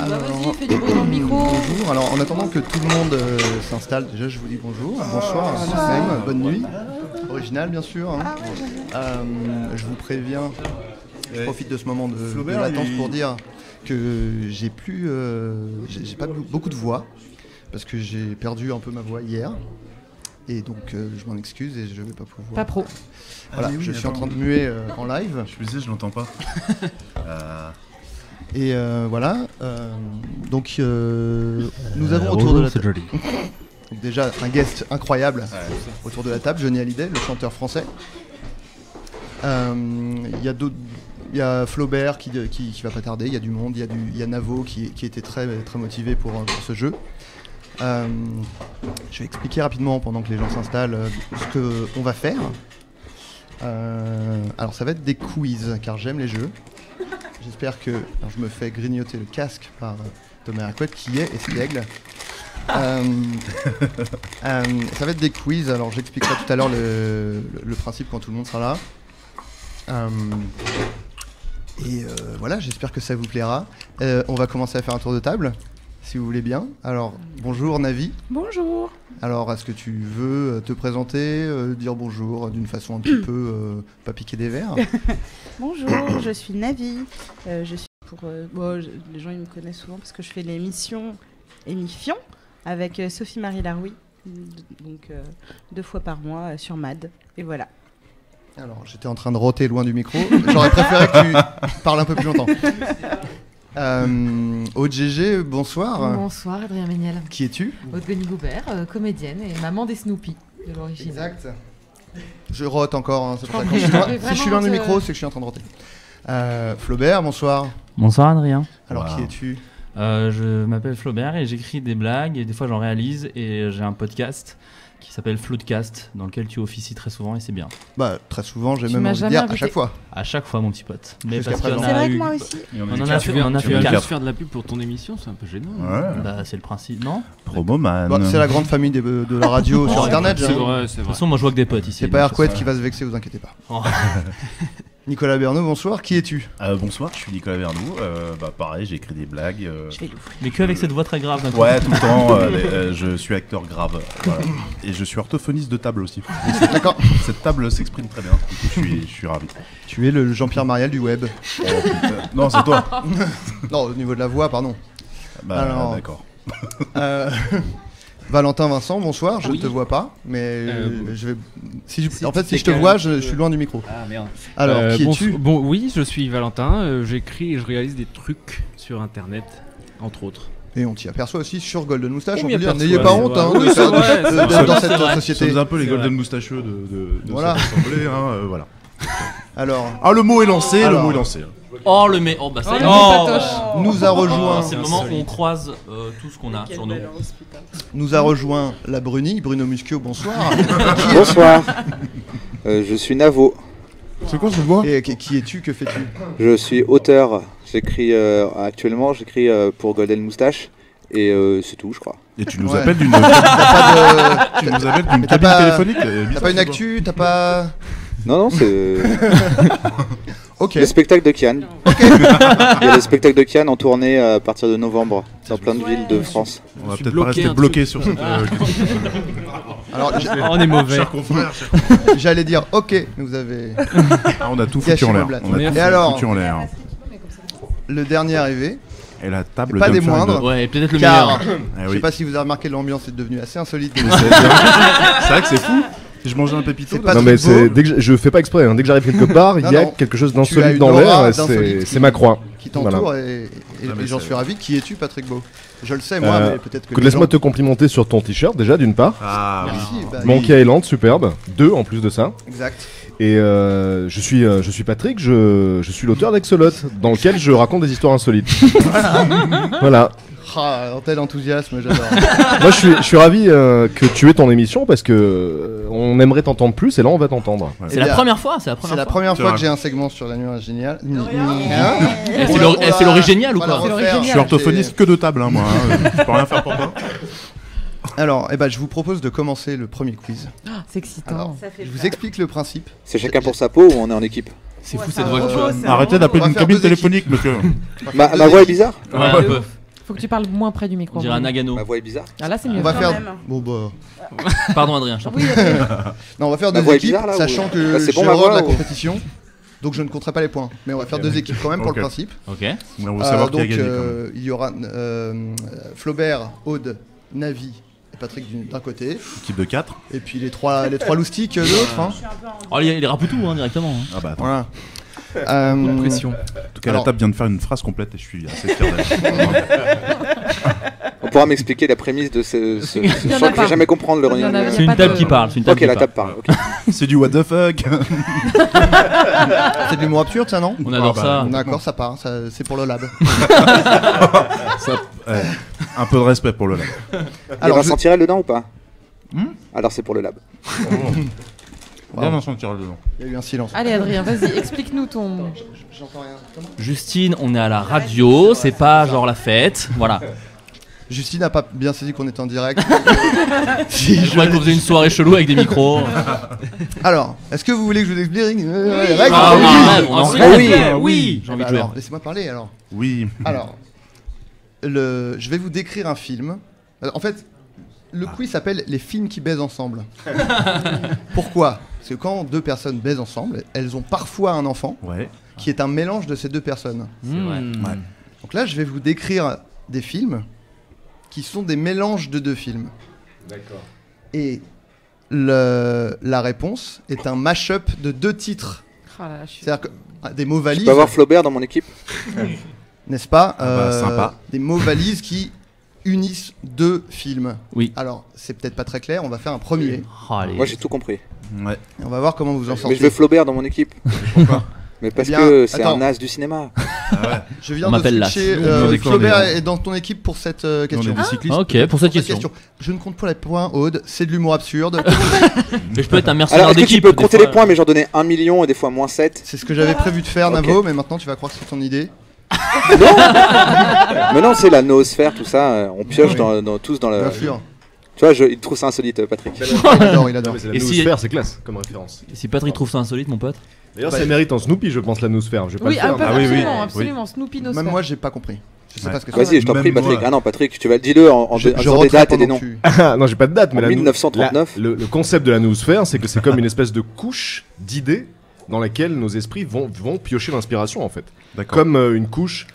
Vas-y, fais du bruit dans le micro. Bonjour, alors en attendant que tout le monde s'installe, déjà je vous dis bonjour, bonsoir, même, bonne nuit, original bien sûr. Je vous préviens, je profite de ce moment de latence pour dire que j'ai pas beaucoup de voix, parce que j'ai perdu un peu ma voix hier. Et donc je m'en excuse et je vais pas pouvoir. Pas pro. Voilà, je suis en train de muer en live. Je me disais, je l'entends pas. Et voilà. Donc nous avons autour de la table. Donc déjà un guest incroyable autour de la table, Johnny Hallyday, le chanteur français. Il y a Flaubert qui va pas tarder. Il y a du monde. Il y a Navo qui était très très motivé pour ce jeu. Je vais expliquer rapidement pendant que les gens s'installent ce qu'on va faire. Alors ça va être des quiz car j'aime les jeux. J'espère que je me fais grignoter le casque par Thomas Hercouet qui est espiègle. Ça va être des quiz, alors j'expliquerai tout à l'heure le principe quand tout le monde sera là. Voilà, j'espère que ça vous plaira. On va commencer à faire un tour de table. Si vous voulez bien. Alors, bonjour Navi. Bonjour. Alors, est-ce que tu veux te présenter, dire bonjour d'une façon un petit peu pas piquer des verres? Bonjour, je suis Navi. Je suis les gens ils me connaissent souvent parce que je fais l'émission Émission avec Sophie-Marie Laroui, donc 2 fois par mois sur MAD. Et voilà. Alors, j'étais en train de roter loin du micro. J'aurais préféré que tu parles un peu plus longtemps. Aude GG, bonsoir. Bonsoir Adrien Méniel. Qui es-tu? Aude Goubert, comédienne et maman des Snoopy de l'origine. Exact. Je rote encore, hein, c'est pour ça que si je suis loin du micro, c'est que je suis en train de roter. Flaubert, bonsoir. Bonsoir Adrien. Alors qui es-tu? Je m'appelle Flaubert et j'écris des blagues et des fois j'en réalise et j'ai un podcast qui s'appelle Floodcast dans lequel tu officies très souvent et c'est bien. Bah très souvent, j'ai même envie de dire à chaque fois. À chaque fois mon petit pote. Mais Jusqu'à parce qu'il y en C'est a vrai eu... que moi aussi. On en a fait juste 4. faire de la pub pour ton émission, c'est un peu gênant. Ouais. Bah c'est le principe, non? Promoman. Bon, c'est la grande famille de la radio sur internet. C'est hein. vrai, c'est De toute vrai. façon moi je vois que des potes ici. C'est pas Hercouet qui va se vexer, vous inquiétez pas. Oh. Nicolas Bernot, bonsoir. Qui es-tu? Bonsoir, je suis Nicolas Vernou. Pareil, j'ai écrit des blagues. Je vais l'ouvrir. Mais que avec cette voix très grave d'un coup. Ouais, tout le temps. Je suis acteur grave. Voilà. Et je suis orthophoniste de table aussi. D'accord. Cette table s'exprime très bien. Du coup, je suis ravi. Tu es le Jean-Pierre Mariel du web. Non, c'est toi. Non, au niveau de la voix, pardon. Bah, Alors, d'accord. Valentin Vincent, bonsoir. Je ne te vois pas, mais je vais. En fait, si je te vois, je suis loin du micro. Ah merde. Alors, qui es-tu? Bon, oui, je suis Valentin. J'écris et je réalise des trucs sur internet, entre autres. Et on t'y aperçoit aussi sur Golden Moustache. On On m'y peut dire, aperçoit, n'ayez pas c'est honte vrai. hein, Oui, de c'est faire vrai, c'est dans vrai. cette C'est vrai. Nous société. sommes un peu les C'est Golden vrai. Moustacheux de Voilà. cette assemblée. Voilà. Alors, Ah, le mot est lancé. Alors. Le mot est lancé. Oh le mais oh bah ça y est. nous a rejoint. C'est le moment où on croise tout ce qu'on a sur nous. Nous a rejoint la Bruni, Bruno Muschio, bonsoir. Bonsoir, je suis Navo, C'est quoi cette voix? Et qui es-tu? Que fais-tu? je suis auteur, j'écris actuellement pour Golden Moustache et c'est tout je crois. Et tu nous Ouais. appelles d'une. Tu nous appelles d'une Mais t'as cabine pas- téléphonique. T'as pas une actu? T'as pas... Non c'est Ok. les spectacles de Kian. Il y a les spectacles de Kian en tournée à partir de novembre dans plein de villes de France. On va suis peut-être pas bloqué rester un bloqué truc. sur cette. Alors, On est mauvais. Cher confrère. j'allais dire ok, mais vous avez On a tout gâché foutu en vos l'air. blagues. On a Et tout alors, foutu en l'air. le dernier arrivé, Et la table. pas des d'Humphrey moindres. de- Ouais, et peut-être le car meilleur. Eh je oui. sais pas si vous avez remarqué, l'ambiance est devenue assez insolite. C'est vrai que c'est fou. Si je mangeais un pépito. C'est pas Non très mais beau. dès que je fais pas exprès, hein. Dès que j'arrive quelque part, il y a Non. quelque chose Tu as d'insolite une dans aura l'air, d'insolite c'est ma croix. qui t'entoure Voilà. et mais j'en c'est- suis ravi. Qui es-tu, Patrick Beau? Je le sais moi, mais peut-être que les Laisse-moi gens- te complimenter sur ton t-shirt déjà d'une part. Ah oui. Merci, bah, Monkey Island, superbe. 2 en plus de ça. exact. Et je suis Patrick, je suis l'auteur d'Exolot, dans lequel je raconte des histoires insolites. Voilà. Ah, un tel enthousiasme, j'adore. Moi je suis ravi que tu aies ton émission parce que on aimerait t'entendre plus et là on va t'entendre. C'est Eh la bien, première fois, C'est la première C'est fois vrai. que j'ai un segment sur la nuit géniale. Eh, c'est l'original ou quoi? Je suis orthophoniste que de table, hein, moi. Je peux rien faire pour toi. Alors, je vous propose de commencer le premier quiz. C'est excitant. Alors, Ça fait je vous peur. explique le principe. C'est chacun pour sa peau ou on est en équipe? C'est fou cette voix que tu as. Arrêtez d'appeler On va d'une faire cabine deux téléphonique, monsieur. Ma voix est bizarre? Ouais, un peu. Faut que tu parles moins près du micro. On dirait un Nagano. Ma voix est bizarre. Ah là, c'est mieux. On va Quand faire. même. Bon bah. Pardon Adrien, je t'en prie. Oui, Non, on va faire Ma deux voix est équipes, bizarre, là, ou- sachant que Là, c'est bon, j'ai ma le droit voix, de la ou- compétition. Donc je ne compterai pas les points. Mais on va faire deux équipes quand même pour Ok. le principe. Ok. Mais on veut savoir qui a Donc gagné. quand même. il y aura Flaubert, Aude, Navi et Patrick d'un côté. Équipe de 4. Et puis les trois loustiques de l'autre. Hein. Oh, il est rapoutou directement. hein. Ah bah attends. Voilà. Pression. En tout cas, Alors- la table vient de faire une phrase complète et je suis assez fier d'elle. On pourra m'expliquer la prémisse de ce Il y en je a sens que je pas. vais jamais comprendre le Il y en a- running. il y C'est une pas table de- qui parle. C'est une table Ok, qui la parle. table parle. ok. C'est du what the fuck. C'est de l'humour absurde, ça, non? On adore Ah ça. D'accord, ça part. C'est pour le lab. Ouais. Un peu de respect pour le lab. Il y a Alors, Vincent Tirel dedans ou pas Hmm Alors c'est pour le lab. Bien Vincent Tirel dedans. il y a eu un silence. Allez, Adrien, vas-y, explique-nous ton. J'entends rien. Justine, on est à la radio, c'est pas genre la fête. Voilà. Justine n'a pas bien saisi qu'on était en direct. Je croyais qu'on faisait une soirée chelou avec des micros. Alors, est-ce que vous voulez que je vous explique les règles? Ah, Oui. oui, on en Ah oui. rêve. Oui, j'ai envie de jouer. Alors, laissez-moi parler alors. Oui. Alors, je vais vous décrire un film. En fait, le quiz s'appelle Les films qui baisent ensemble. Pourquoi? Parce que quand deux personnes baisent ensemble, elles ont parfois un enfant Ouais. qui est un mélange de ces deux personnes. C'est vrai. Ouais. Donc là, je vais vous décrire des films qui sont des mélanges de deux films. D'accord. Et la réponse est un mash-up de deux titres. Oh là là, je suis- C'est-à-dire que des mots Je valises, peux avoir Flaubert dans mon équipe n'est-ce pas? Sympa. Des mots valises qui unissent deux films. Oui. Alors, c'est peut-être pas très clair, on va faire un premier. Oh, allez. Moi j'ai tout compris. Ouais. Et on va voir comment vous en Mais sortez. je veux Flaubert dans mon équipe. Pourquoi? Mais parce Eh bien, que c'est attends. un as du cinéma. Je viens On de m'appelle Las. switcher. Nous, on est Flaubert des- est dans ton équipe pour cette On est question. des cyclistes. Ok, pour cette Cette question. Je ne compte pas les points, Aude, c'est de l'humour absurde. Mais je peux être un mercenaire Alors est-ce que tu d'équipe. peux des compter fois. les points mais genre donner 1 million et des fois moins 7? C'est ce que j'avais prévu de faire, Ok. Navo, mais maintenant tu vas croire que c'est ton idée. Mais non, c'est la noosphère, tout ça. On pioche tous dans le. Bien sûr. Tu vois, il trouve ça insolite, Patrick. Il adore, il adore. Mais c'est la Et si- noosphère, c'est classe comme référence. Et si Patrick trouve ça insolite, mon pote. D'ailleurs, ça mérite en Snoopy, je pense, la noosphère. Je vais pas Oui, le faire. ah, Ah oui, oui, absolument, oui. absolument. Snoopy Nosphère. Même moi, j'ai pas compris. Je sais Ouais. pas ce que c'est. Vas-y, je t'en Même prie, Patrick. moi. Ah non, Patrick, tu vas dis-le en Je disant des retire dates et des pendant noms. que tu- Ah, non, j'ai pas de date, mais En la 1939. le concept de la noosphère, c'est que c'est comme une espèce de couche d'idées dans laquelle nos esprits vont piocher l'inspiration, en fait. D'accord. Comme une couche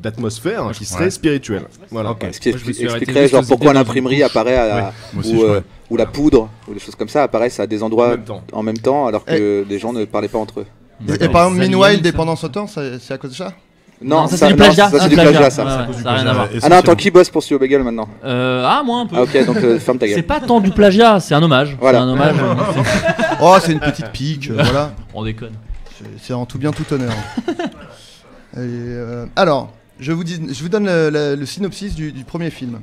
d'atmosphère qui serait Ouais. spirituelle. Voilà. Ok. Ce qui Moi, je me suis arrêté expliquerait juste genre aux pourquoi idées dans l'imprimerie une couche. apparaît à Moi aussi, je ou la poudre ou des choses comme ça apparaissent à des En endroits même temps. en même temps alors que les gens ne parlaient pas entre eux. Et par exemple, Les Meanwhile, aliens, ça. Dépendance autant, c'est à cause de ça? Non, ça c'est du plagiat. ça c'est un du plagiat ça. Ouais, C'est à ouais, cause du ça a rien à plagiat. voir. Ah non, attends, qui bosse pour Studio Bagel maintenant? Ah, moi un peu. Ah ok, donc ferme ta C'est gueule. pas tant du plagiat, c'est un hommage. Voilà. C'est un hommage. Oh, c'est une petite pique, voilà. On déconne. C'est en tout bien, tout honneur. Et, alors, je vous donne le synopsis du premier film.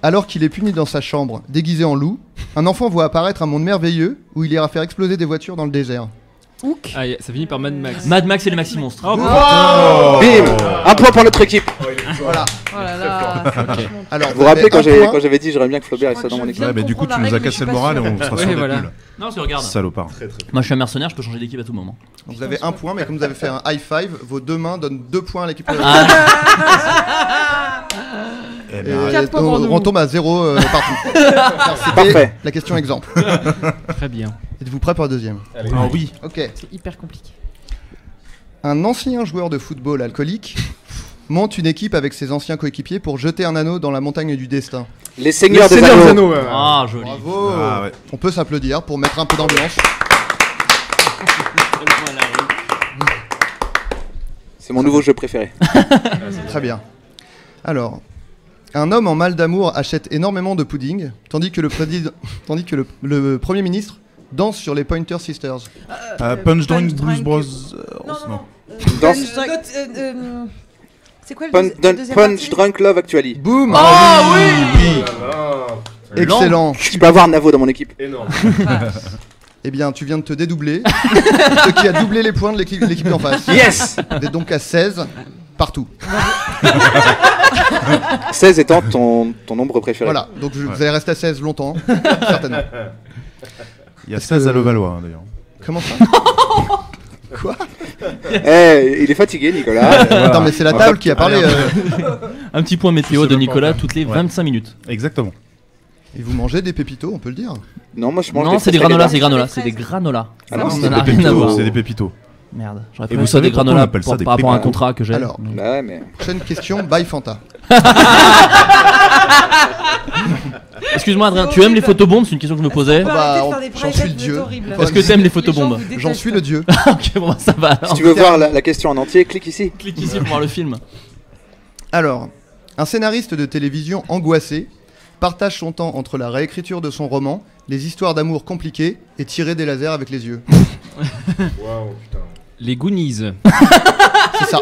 Alors qu'il est puni dans sa chambre, déguisé en loup, un enfant voit apparaître un monde merveilleux où il ira faire exploser des voitures dans le désert. Hook. Ah, ça finit par Mad Max. Mad Max et les Maxi Monstres. Bim, un point pour notre équipe. Voilà. Oh là là. c'est vachement- Alors, Vous vous rappelez quand avez un point. j'avais dit j'aimerais bien que Flaubert soit dans mon je équipe. viens Ouais, de bah du coup, tu comprendre nous la as règle, cassé mais le je suis moral et pas on sûre. sera Ouais, sur des voilà. pulls. Non, parce que regarde. Salopard. Moi je suis un mercenaire, je peux changer d'équipe à tout moment. Vous avez un point, mais comme vous avez fait un high five, vos deux mains donnent 2 points à l'équipe. Ah, Eh Et, bien, 4 points pour nous. on tombe à 0 partout. Car c'était Parfait. La question exemple. Très bien. Êtes-vous prêt pour la deuxième? ah oui. Ok. C'est hyper compliqué. Un ancien joueur de football alcoolique monte une équipe avec ses anciens coéquipiers pour jeter un anneau dans la montagne du destin. Les Seigneurs des Seigneur Anneaux. ah joli. Bravo. Ah ouais. On peut s'applaudir pour mettre un peu d'ambiance. C'est mon nouveau jeu préféré. Très bien. Alors, un homme en mal d'amour achète énormément de pudding, tandis que le Premier ministre danse sur les Pointer Sisters. Punch Drunk Punch Blues Drunk. Bros. Non. Danse. C'est quoi le Punch deuxième Drunk Love Actually. Boum. Ah oui. Excellent. Je peux avoir Navo dans mon équipe. Énorme. Eh bien, tu viens de te dédoubler, ce qui a doublé les points de l'équipe d'en face. Yes. Vous êtes donc à 16 partout. 16 étant ton nombre préféré. Voilà, donc vous allez rester à 16 longtemps, certainement. Il y a 16 à Levallois hein, d'ailleurs. Comment ça? Quoi? Il est fatigué, Nicolas. Attends, mais c'est la table qui a parlé. Un petit point météo de Nicolas toutes les 25 minutes. Exactement. Et vous mangez des pépitos, on peut le dire? Non, moi je mange Non, c'est des fraises granolas, Tagada. c'est des granolas. Ah non, Ça c'est n'a des rien à voir. C'est des pépitos. Merde, j'aurais Et préféré vous que ce soit savez des pourquoi on granolas appelle ça des par rapport à un pépitos contrat que j'ai. Alors, Bah ouais, mais. prochaine question, bye Fanta. Excuse-moi Adrien, tu aimes les photobombes? C'est une question que je me posais. Bah, j'en suis le dieu. Est-ce que t'aimes les photobombes? J'en suis le dieu. Ok, bon, ça va. Si tu veux voir la question en entier, clique ici. Clique ici pour voir le film. Alors, un scénariste de télévision angoissé partage son temps entre la réécriture de son roman, les histoires d'amour compliquées et tirer des lasers avec les yeux. Waouh, putain. Les Goonies. C'est ça.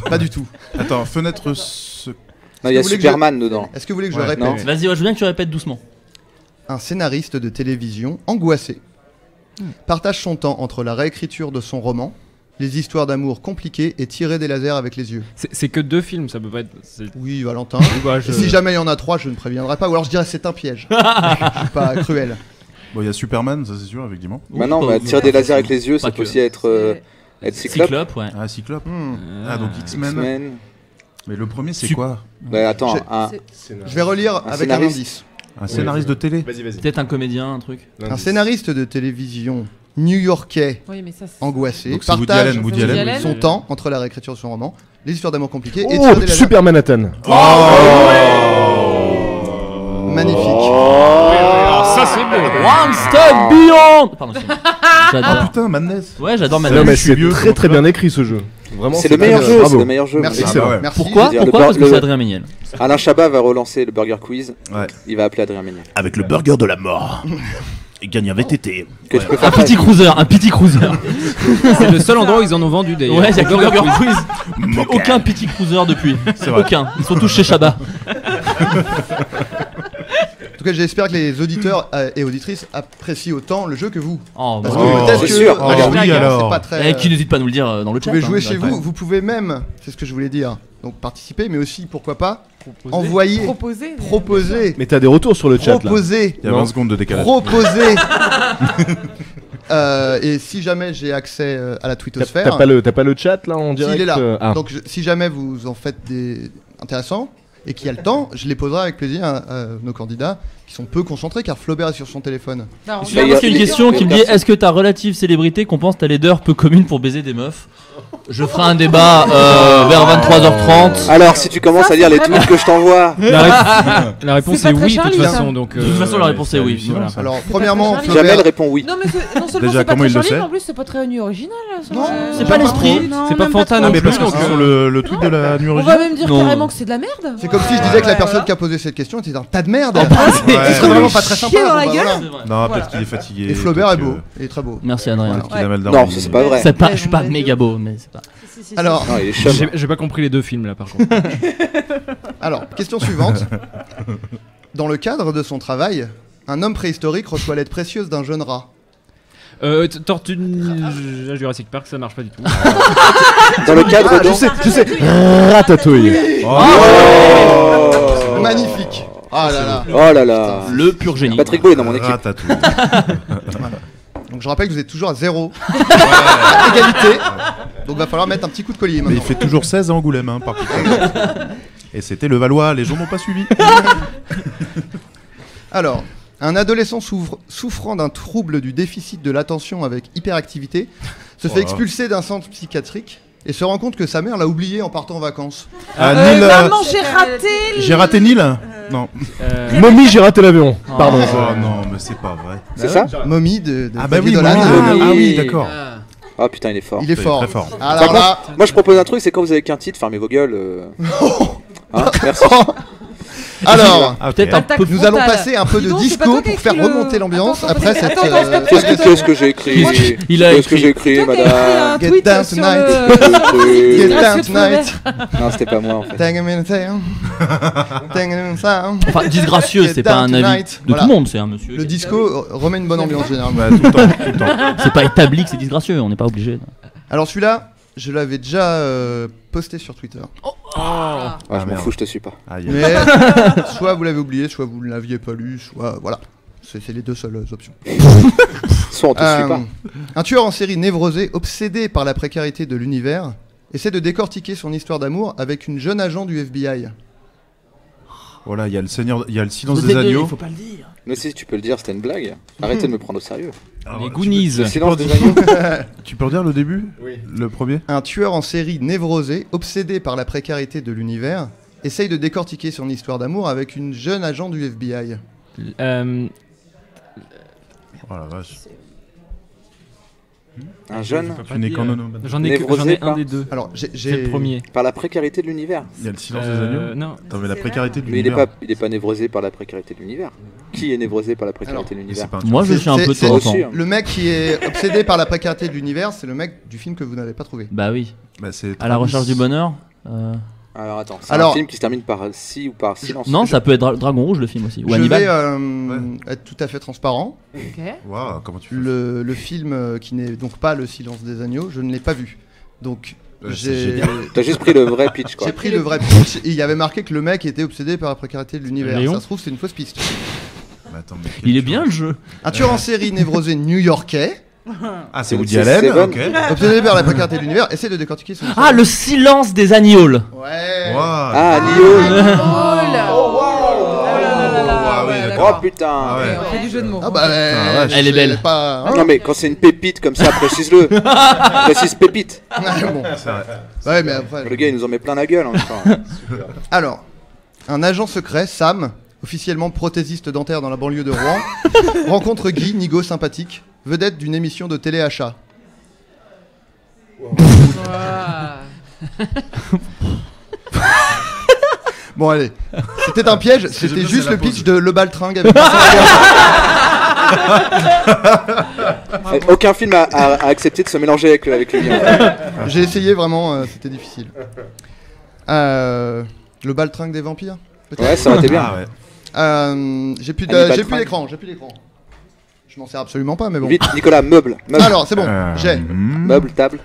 Pas du tout. Attends, fenêtre. Non, il y a vous voulez que Superman dedans. Est-ce que vous voulez que je Ouais, répète? non. Vas-y, ouais, je veux bien que tu répètes doucement. Un scénariste de télévision angoissé partage son temps entre la réécriture de son roman, les histoires d'amour compliquées et tirer des lasers avec les yeux. C'est que 2 films, ça peut pas être. Oui, Valentin. Bah, Et si jamais il y en a 3, je ne préviendrai pas. Ou alors je dirais c'est un piège. Je suis pas cruel. Bon, il y a Superman, ça c'est sûr, effectivement. Bah non, pas- tirer des lasers avec les yeux, pas ça que. peut aussi être Cyclope. Cyclope, ouais. Ah, Cyclope. Hmm. Ah, donc X-Men. X-Men. Mais le premier, c'est Sup- quoi? Bah attends, Je vais relire avec un scénariste. indice. Un scénariste de télé? Vas-y, vas-y. Peut-être un comédien, un truc. Un scénariste de télévision new-yorkais Oui, mais ça, c'est. angoissé Donc c'est Woody partage Allen. Woody Woody Allen. Allen. son temps entre la réécriture de son roman, les histoires d'amour compliquées et tirer Oh, des lasers. Super Manhattan. Magnifique. ça c'est beau. One Step Beyond. Pardon. Ah J'adore. putain, Madness. Ouais, j'adore Non, Madness. mais je suis c'est vieux, très très bien écrit ce jeu. Vraiment, C'est le meilleur très jeu, bien. c'est le Bravo. meilleur jeu. Merci. Ah bah ouais. Merci. Pourquoi? Je veux dire, Pourquoi? le Parce que bar- c'est le- Adrien Méniel. Alain Chabat va relancer le Burger Quiz. Ouais. Il va appeler Adrien Méniel. Avec le burger de la mort. Il gagne un VTT. Que tu peux Un faire petit cruiser, un petit cruiser. C'est le seul endroit où ils en ont vendu d'ailleurs. Ouais, il y a que Burger Quiz. Mocha. Aucun petit cruiser depuis. C'est vrai. Aucun. Ils sont tous chez Chabat. En tout cas, j'espère que les auditeurs et auditrices apprécient autant le jeu que vous. Oh, Parce bah, que Oh, peut-être c'est que sûr. à la Oh, oui, blague, alors. c'est pas très. Et qui n'hésite pas à nous le dire dans le Vous chat. pouvez jouer hein, chez directement. vous. Vous pouvez même, c'est ce que je voulais dire. Donc participer, mais aussi pourquoi pas envoyer, Proposé. proposer, Mais t'as des retours sur le chat là. proposer, Il y a 20 secondes de décalage. proposer. Et si jamais j'ai accès à la T'as twittosphère, pas le chat là en s'il direct est là. ah. Donc si jamais vous en faites des intéressants et qu'il y a le temps, je les poserai avec plaisir à nos candidats qui sont peu concentrés car Flaubert est sur son téléphone. Non, Je viens de voir qu'il y a une question qui me dit est-ce que ta relative célébrité compense ta laideur peu commune pour baiser des meufs? Je ferai un débat vers 23h30. Alors, si tu commences Ça, à lire c'est les vraiment- tweets que je t'envoie, La réponse C'est est pas très oui de toute Charlie, façon. ça. Donc, De toute façon, la réponse est oui. hallucinant, Voilà. ça. Alors pas premièrement, très Jamel Flaubert, répond oui. Non, mais non seulement Déjà, c'est pas comment très il le joli, sait mais en plus c'est pas très nu original. Ça. Non, C'est pas l'esprit. C'est pas Fanta Ah, non mais plus. parce que c'est sur le tweet de la nuit On va originale. même dire Non. carrément que c'est de la merde. c'est comme si je disais que la personne qui a posé cette question était un tas de merde. Ouais. Ce serait vraiment pas très sympa. Chier dans la bon, bah, gueule. voilà. C'est vrai. Non, Voilà. peut-être qu'il est fatigué. Et Flaubert est peut-être beau, il est très beau. Merci Adrien. Voilà. qu'il a mal Non, dormi. ça c'est pas vrai. C'est pas, Ouais, je suis pas bon, méga beau, mais c'est pas. Alors, Non, il est chum. J'ai pas compris les 2 films là par contre. question suivante. Dans le cadre de son travail, un homme préhistorique reçoit l'aide précieuse d'un jeune rat. Tortue Jurassic Park, ça marche pas du tout. Dans le cadre de. Je sais. Ratatouille. Oh Magnifique. Ah là là. Oh là là. Le pur génie. Patrick Beau est dans mon équipe. Ratatouille. Donc je rappelle que vous êtes toujours à 0. Égalité. Donc va falloir mettre un petit coup de collier Mais il maintenant. fait toujours 16 à Angoulême, hein, par contre. Et c'était le Valois, les gens n'ont pas suivi. Alors, un adolescent souffrant d'un trouble du déficit de l'attention avec hyperactivité se fait Voilà. expulser d'un centre psychiatrique et se rend compte que sa mère l'a oublié en partant en vacances. Ah, Nil, Maman, j'ai raté. j'ai raté Nil. Non. Mommy, j'ai raté l'avion. Pardon. Oh non, mais c'est pas vrai. C'est ça Mommy de Ah bah Xavier oui, Dolan. ah oui, d'accord. Ah putain, il est fort. Il est C'est fort. très fort. Alors Par là, contre, moi je propose un truc, c'est quand vous avez qu'un titre, fermez vos gueules. Hein, merci. alors, Ah, ok. Peut-être un Attaque peu. nous allons frontale. passer un peu Dis de donc, c'est pas disco toi qui as pour faire écrit le- remonter l'ambiance Attends, après cette. attends, attends, Qu'est-ce que j'ai écrit Il a Qu'est-ce que écrit. j'ai écrit, C'est toi qui as écrit madame un Get tweet down sur tonight. le- Get Gracieux down de tonight. Non, c'était pas moi en fait. Tang a minute down. Tang a minute down. Enfin, disgracieux, Get c'est pas down un avis tonight. de Voilà. tout le monde, c'est un monsieur. Le disco remet une bonne ambiance généralement. Bah, tout le temps, tout le temps. C'est pas établi que c'est disgracieux, on n'est pas obligé. Alors celui-là, je l'avais déjà posté sur Twitter. Ah, je m'en merde. fous, je te suis pas. Aïe. Mais soit vous l'avez oublié, soit vous ne l'aviez pas lu, soit voilà. C'est les deux seules options. Soit on te suit pas. Un tueur en série névrosé, obsédé par la précarité de l'univers, essaie de décortiquer son histoire d'amour avec une jeune agent du FBI. Voilà, il y a le silence des agneaux. Faut pas le dire. Mais si tu peux le dire, c'était une blague. Arrêtez de me prendre au sérieux. Les Goonies. Le silence des agneaux. Tu peux redire le début? Oui. Le premier? Un tueur en série névrosé, obsédé par la précarité de l'univers, essaye de décortiquer son histoire d'amour avec une jeune agent du FBI. Oh la vache. Un jeune Tu n'es qu'en onomatope. J'en ai Névrosé un par- des deux. Alors, C'est le premier. par la précarité de l'univers. Il y a le silence des agneaux. Non. Attends, mais la précarité de Mais l'univers. il est pas névrosé par la précarité de l'univers. Qui est névrosé par la précarité de Mais l'univers? c'est pas un Moi, je suis un peu de c'est temps en aussi, temps. hein. Le mec qui est obsédé par la précarité de l'univers, c'est le mec du film que vous n'avez pas trouvé. Bah oui. Bah, c'est À la recherche du bonheur. Alors attends, c'est Alors- un film qui se termine par si ou par silence. Non, ça peut être Dragon Rouge le film aussi. Ou Je Hannibal. vais être tout à fait transparent. Ok. Waouh, comment tu fais? Le film qui n'est donc pas Le Silence des Agneaux, je ne l'ai pas vu. Donc C'est j'ai génial. T'as juste pris le vrai pitch quoi. j'ai pris le vrai pitch et il y avait marqué que le mec était obsédé par la précarité de l'univers. Léon Ça se trouve, c'est une fausse piste. Mais attends, mais Il est quel bien le jeu. Un tueur en série névrosé new-yorkais, Ah, c'est Woody C'est Allen. Seven. Ok. obsédé par la précarité de l'univers, essaie de décortiquer son histoire. Ah, le silence des agneaux. Ouais. Waouh. Ah, Nio. Ah oui, Oh d'accord. putain. Ah ouais. On fait du jeu de mots. Ah bah vache. Elle est belle. Pas... hein. Non mais quand c'est une pépite comme ça, précise-le. Précise pépite. Bon. C'est vrai. Ouais, mais après... Le gars il nous en met plein la gueule en même temps. Alors, un agent secret, Sam, officiellement prothésiste dentaire dans la banlieue de Rouen, rencontre Guy, nigo sympathique, vedette d'une émission de téléachat. Ouah. Bon allez, c'était un piège, c'était bien, juste c'est le la pitch pause. de Le Baltringue avec Aucun film a accepté de se mélanger avec lui. J'ai essayé vraiment, c'était difficile. Le Baltringue des vampires peut-être. Ouais, ça aurait été bien. Ah ouais. J'ai plus Hannibal j'ai plus Tringue. l'écran. Je m'en sers absolument pas, mais bon. Vite, Nicolas, meuble. Alors, c'est bon, j'ai. Meuble, table.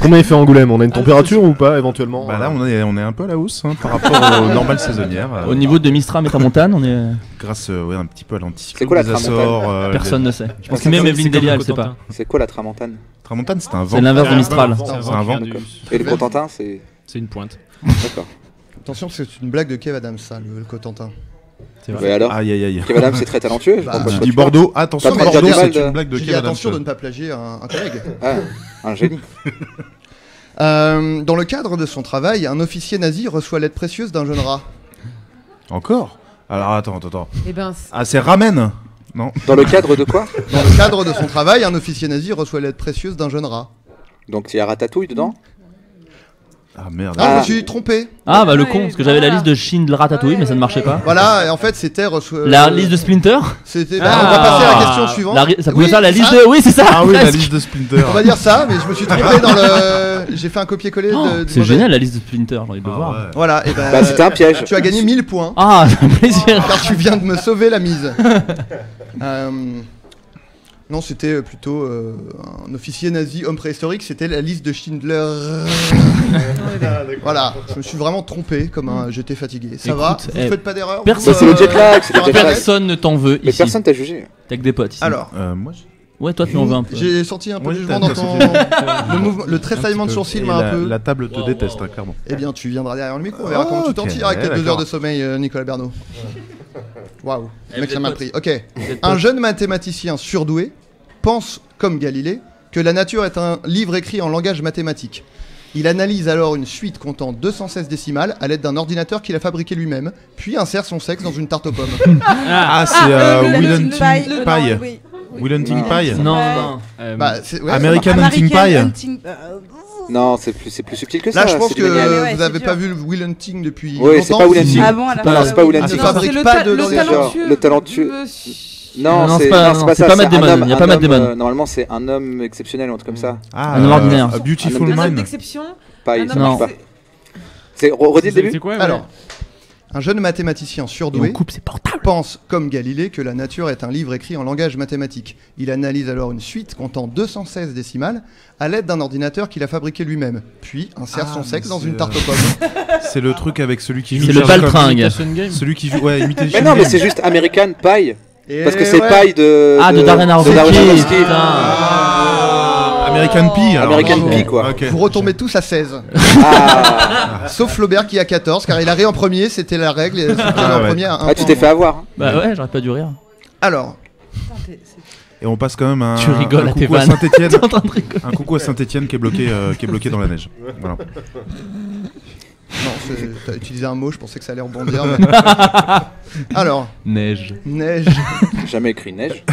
Combien il fait Angoulême? On a une température ou pas éventuellement? Bah là, on est un peu à la hausse hein, par rapport aux normales saisonnières. Au niveau de Mistral Métamontane, on est. Grâce ouais, un petit peu à l'anticyclone C'est quoi la des Açores. Personne ne sait. Je pense c'est que même comme- Evelyne Delia, elle sait pas. C'est quoi la tramontane? Tramontane, c'est un vent. C'est l'inverse de Mistral. C'est un vent. Et le Cotentin, c'est. C'est une pointe. D'accord. Attention, c'est une blague de Kev Adams, ça, le Cotentin. C'est vrai. Ouais, alors Aïe aïe aïe. Kev Adams, c'est très talentueux. Bah, Pourquoi Tu toi, dis tu parles Bordeaux, attention, Pas de dire Bordeaux, du mal c'est de- une blague de J'ai dit Kev Adams. attention de ne pas plagier un collègue. Ah, un génie. Dans le cadre de son travail, un officier nazi reçoit l'aide précieuse d'un jeune rat. Encore? Alors attends. Eh ben, Ah, c'est Ramen? Non. Dans le cadre de quoi? Dans le cadre de son travail, un officier nazi reçoit l'aide précieuse d'un jeune rat. Donc il y a Ratatouille dedans? Ah merde. Ah, je Ah. me suis trompé. Ah, bah le Ouais, con, parce que j'avais la voilà. liste de Schindler Ratatouille, mais ça ne marchait pas. Voilà, et en fait, c'était La liste de Splinter. C'était. Ah. On va passer à la question suivante. Ça pouvait Oui, faire la liste ça, de. Oui, c'est ça. Ah oui, la presque. liste de Splinter. On va dire ça, mais je me suis trompé dans le. J'ai fait un copier-coller Oh, de. c'est mauvais. génial la liste de Splinter, j'ai envie de le Ah voir. ouais. Voilà, et ben. Bah, c'était un piège. Tu as gagné 1000 points, Ah, ça fait plaisir. car tu viens de me sauver la mise. Non, c'était plutôt un officier nazi, homme préhistorique, c'était la liste de Schindler. Voilà, je me suis vraiment trompé, comme j'étais fatigué. Ça va? Écoute, Vous faites pas d'erreur? personne- Bah, c'est le jet lag, c'est le sur jet lag. Internet Personne ne t'en veut Mais ici. personne t'a jugé. T'as que des potes ici. Alors, Moi, Ouais, toi tu en veux un peu. j'ai sorti un peu Oui, de jugement t'as- dans ton. t'as- Le, mouvement, le tressaillement de sourcil m'a un peu. La table te déteste, hein, clairement. Eh bien, tu viendras derrière le micro, on verra comment tu t'en ok, tires avec ouais, tes 2 heures d'accord. de sommeil, Nicolas Bernot. Waouh, Eh, mec, vous ça êtes m'a potes. pris. Ok, Vous êtes un potes. jeune mathématicien surdoué pense, comme Galilée, que la nature est un livre écrit en langage mathématique. Il analyse alors une suite comptant 216 décimales à l'aide d'un ordinateur qu'il a fabriqué lui-même, puis insère son sexe dans une tarte aux pommes. Ah, c'est Will Hunting Pie. Oui. Will Hunting Pie. Non, Ouais. non. Bah, c'est- ouais, American Hunting Pie. Non, c'est plus subtil que ça. Là, je pense c'est que du manial. mais ouais, vous c'est n'avez dur. pas vu le Will Hunting depuis Oui, longtemps. c'est pas Will Hunting. Ah bon, à la Non, fin, c'est pas Will Ah, Hunting. c'est fabrique pas de le langage. talentueux. Le talentueux. Non, Non, c'est c'est pas- non, non, pas c'est ça. pas c'est Matt un Damon, homme- y a un pas Matt homme, Damon. Normalement, c'est un homme exceptionnel ou un truc comme ça. Ah, Un homme ordinaire. A Beautiful Un homme Un homme Mind. d'exception. Pas, Un il homme s'en Non. pas. C'est redis le début. C'est quoi ouais. Alors, un jeune mathématicien Et on surdoué coupe ses portables. pense, comme Galilée, que la nature est un livre écrit en langage mathématique. Il analyse alors une suite comptant 216 décimales à l'aide d'un ordinateur qu'il a fabriqué lui-même, puis insère Ah, son mais sexe dans c'est, une tarte aux pommes. C'est le truc avec celui qui joue. C'est le Sherlock Holmes. baltringue. Imitation Game. Celui qui joue. Ouais, Imitation Mais non, mais Game. c'est juste American Pie. Et Parce que c'est ouais. paille de. Ah, de Darren Aronofsky. American Pie. alors. American Bravo. Pie, quoi. Ok. Vous retombez tous à 16. Ah, Sauf Flaubert qui a 14, car il a ri en premier, c'était la règle. Et celui qui a ri en ouais. premier a un ah, tu point. t'es fait avoir. Bah ouais, j'aurais pas dû rire. Alors, Et on passe quand même un, Tu rigoles un à tes coucou à vannes. Saint-Etienne. T'es en train de rigoler. Un coucou à Saint-Etienne qui est bloqué dans la neige. Voilà. non, t'as utilisé un mot, je pensais que ça allait rebondir. mais- Alors, Neige. neige. Jamais écrit neige.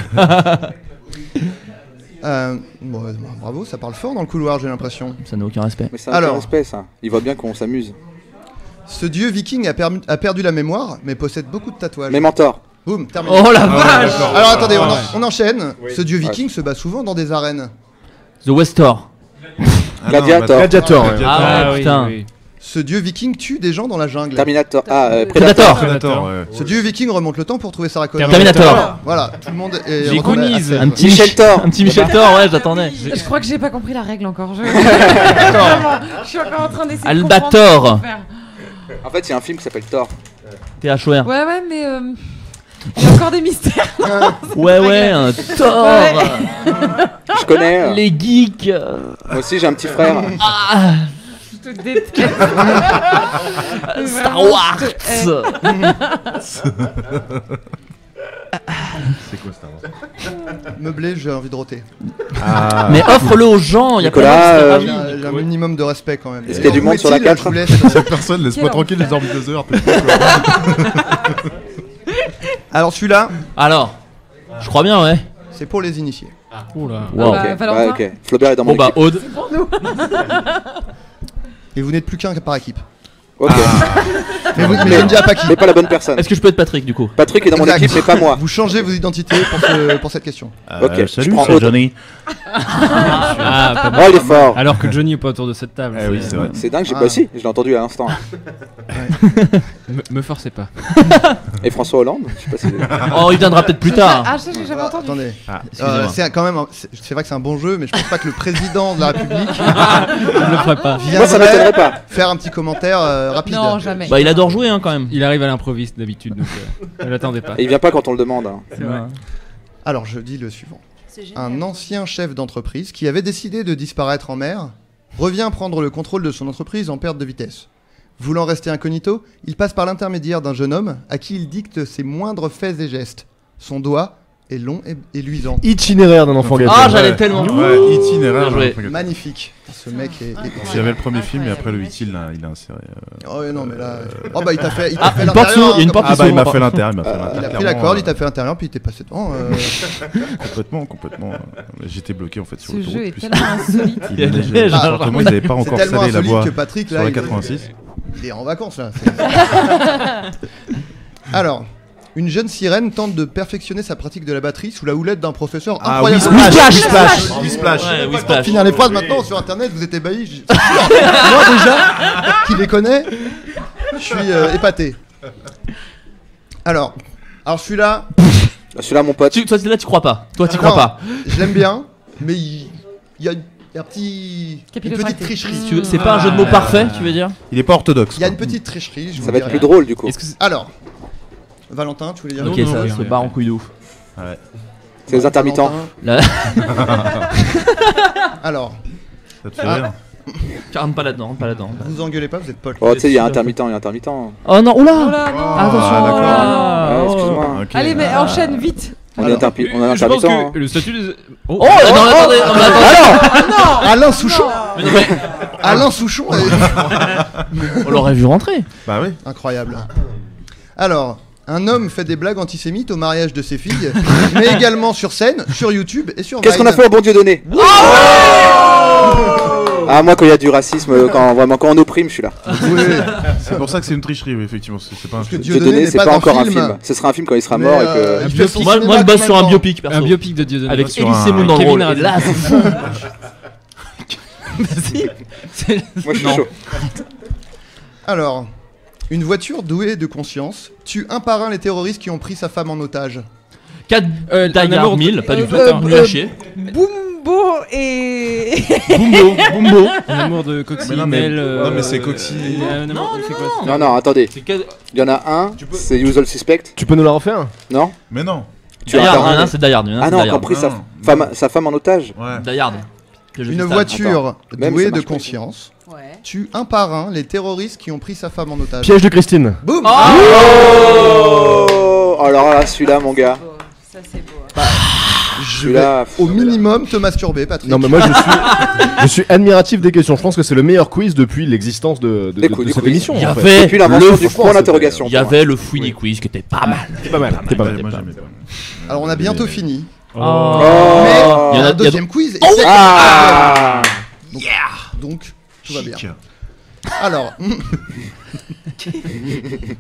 Bon, bravo, ça parle fort dans le couloir, j'ai l'impression. Ça n'a aucun respect. Mais c'est un Alors. respect, ça. Il voit bien qu'on s'amuse. Ce dieu viking a perdu la mémoire, mais possède beaucoup de tatouages. Mes mentors. Boum, terminé. Oh la vache. Alors attendez, on enchaîne. Ce dieu viking se bat souvent dans des arènes. The Westor. Ah, Gladiator. Gladiator, ouais. Ah ouais, putain. Ce dieu viking tue des gens dans la jungle. Terminator. Ah, Predator. Predator, ouais. Ce dieu viking remonte le temps pour trouver Sarah Connor. Terminator. Voilà, tout le monde est J'y retourné à conise. 16. Un petit Michel Thor. Un petit Michel Thor, ouais, j'attendais. Je crois que j'ai pas compris la règle encore. Vraiment, je suis encore en train d'essayer de comprendre Albator. ce qu'il faut faire. En fait, il y a un film qui s'appelle Thor. THOR. Ouais, mais il y a encore des mystères. Ouais, un Thor. Ouais. Je connais. Les geeks. Moi aussi, j'ai un petit frère. Ah, Je te déteste. Star Vraiment, Wars. je te C'est quoi Star Wars? Meublé, j'ai envie de roter. Ah. Mais offre-le aux gens. Il y a Nicolas, plein de gens qui J'ai seraient ravis. j'ai un minimum de respect quand même. Est-ce qu'il y a du Où monde sur la est-il 4? Je vous laisse. Cette personne, laisse-moi Quel tranquille les enfer. orbiteurs. Alors celui-là, Alors, je crois bien, ouais. c'est pour les initiés. Oula. Wow. bah, Ok, Valentin. ouais, ok. Flaubert est dans mon Bon bah, équipe. Aude. Et vous n'êtes plus qu'un par équipe. Ok. Mais vous ne dites pas qui. Mais pas la bonne personne. Est-ce que je peux être Patrick du coup? Patrick est dans mon Exact. équipe, mais pas moi. Vous changez vos identités pour cette question. Ok, je Salut, prends c'est Aude. Johnny. Ah, pas mal. Oh, il est fort. Alors que Johnny est pas autour de cette table. Eh oui, c'est vrai. C'est dingue, j'ai Ah. pas aussi. Je l'ai entendu à l'instant. Me forcez pas. Et François Hollande, je sais pas si. Oh, il viendra peut-être plus tard. Ah, ça, j'ai jamais Ah, entendu. attendez. Excusez-moi. C'est quand même, c'est vrai que c'est un bon jeu, mais je pense pas que le président de la République Je ne le ferai pas. Moi, ça m'étonnerait viendrait pas. faire un petit commentaire rapide. Non, jamais. Bah, il adore jouer hein, quand même. Il arrive à l'improviste d'habitude, donc ne l'attendez pas. Et il vient pas quand on le demande. Hein. Alors je dis le suivant. Un ancien chef d'entreprise qui avait décidé de disparaître en mer revient prendre le contrôle de son entreprise en perte de vitesse. Voulant rester incognito, il passe par l'intermédiaire d'un jeune homme à qui il dicte ses moindres faits et gestes. Son doigt est long et luisant. Itinéraire d'un enfant gâté. Ah, j'allais tellement. Ouais, itinéraire. Bien joué. Magnifique. Ce mec est... Il y avait le premier film et après le 8 il a inséré. Oh ouais, non mais là... Oh bah il t'a fait, Ah, fait une porte s'ouvre, l'intérieur. il y a une hein, porte Ah qui bah il s'ouvre. m'a fait l'intérieur, il a pris la clairement, corde, il t'a fait l'intérieur, puis il t'est passé devant. complètement. J'étais bloqué en fait sur Ce l'autoroute. jeu est plus. tellement insolite. Il neigeait. Il y a des Alors que moi, ils n'avaient pas C'est encore tellement installé la insolite voie que Patrick sur là, la il 86. est en vacances là. Alors, une jeune sirène tente de perfectionner sa pratique de la batterie sous la houlette d'un professeur Ah, incroyable. Whisplash. Ouais, Pas Whisplash. finir les phrases maintenant sur internet, vous êtes ébahis. C'est sûr. Moi déjà, qui les connais, je suis épaté. Alors celui-là, Celui-là, mon pote. Toi, là, tu crois pas. Toi, tu non, crois pas. je l'aime bien, mais il y a un petit, une Capillotracté. petite tricherie. Tu veux- C'est pas un jeu de mots parfait, tu veux dire? Il est pas orthodoxe. Il y a quoi. une petite tricherie. Je Ça vous va être dirai. plus drôle du coup. Est-ce que c'est- Alors, Valentin, tu voulais dire Non, Ok, non, ça oui, se oui, barre oui. en couille de ouf. C'est les intermittents. Valentin. Là, Alors, Ça te fait rire. rentre pas là-dedans, rentre pas là-dedans. vous engueulez pas, vous êtes potes. Oh, tu sais, il y a intermittent, il y a intermittent. Oh non, oula! Oh là, non. Attention! d'accord. Ah, Ouais, oh. excuse-moi. Ok. Allez, mais enchaîne vite. On est intermittent. On est Je pense intermittent. que le statut des. Oh, non, mais attendez, non, mais attendez. Alain Souchon. Mais non, mais Alain Souchon. on l'aurait vu rentrer. Bah oui. Incroyable. Alors, un homme fait des blagues antisémites au mariage de ses filles, mais également sur scène, sur YouTube et sur Qu'est-ce qu'on a fait au bon Dieu donné? Ah, moi, quand il y a du racisme, quand on opprime, je suis là. Oui, C'est pour ça que c'est une tricherie, oui, effectivement. C'est pas un parce que jeu. Dieu Dieudonné donné, n'est c'est pas pas un encore un film. film. Ce sera un film quand il sera Mais, mort et que. il fait son Moi, cinéma je bosse en sur même un temps. biopic, perso. Un biopic de Dieudonné. Avec sur Elie un- Semoun dans le Kevin rôle. Et Radin. là, c'est fou. Moi, je suis chaud. Alors, une voiture douée de conscience tue un par un les terroristes qui ont pris sa femme en otage. 4 un Die Hard amour- 1000, pas du tout. euh, Nul à chier. Bumbo et. Bumbo, Bumbo. Un amour de Mais coccinelle. non, mais- non, mais c'est Coccinelle. C'est quoi Non, non, attendez. C'est que- Il y en a un, c'est Usual Suspect. Tu peux nous la refaire? Non? Mais non. Tu as Non, c'est Die Hard. Ah non, qui a pris sa femme en otage. Ouais. Die Hard. Une voiture Même douée ça de marche pas. conscience Ouais. tue un par un les terroristes qui ont pris sa femme en otage. Piège de Christine. Boum. Oh alors là, celui-là, mon gars. Beau. Ça, c'est beau. Je vais Celui-là, au minimum te masturber, Patrick. Non mais moi je suis admiratif des questions. Je pense que c'est le meilleur quiz depuis l'existence de cette émission. Il y en fait. avait depuis l'invention du franchement, point d'interrogation. Il y avait le Fouini Quiz qui était pas mal. C'est pas mal. C'est pas mal. Moi, j'aimais pas. Alors on a bientôt fini. Oh. Mais Oh. il y a un deuxième quiz. Et donc tout va bien. Chic. Alors,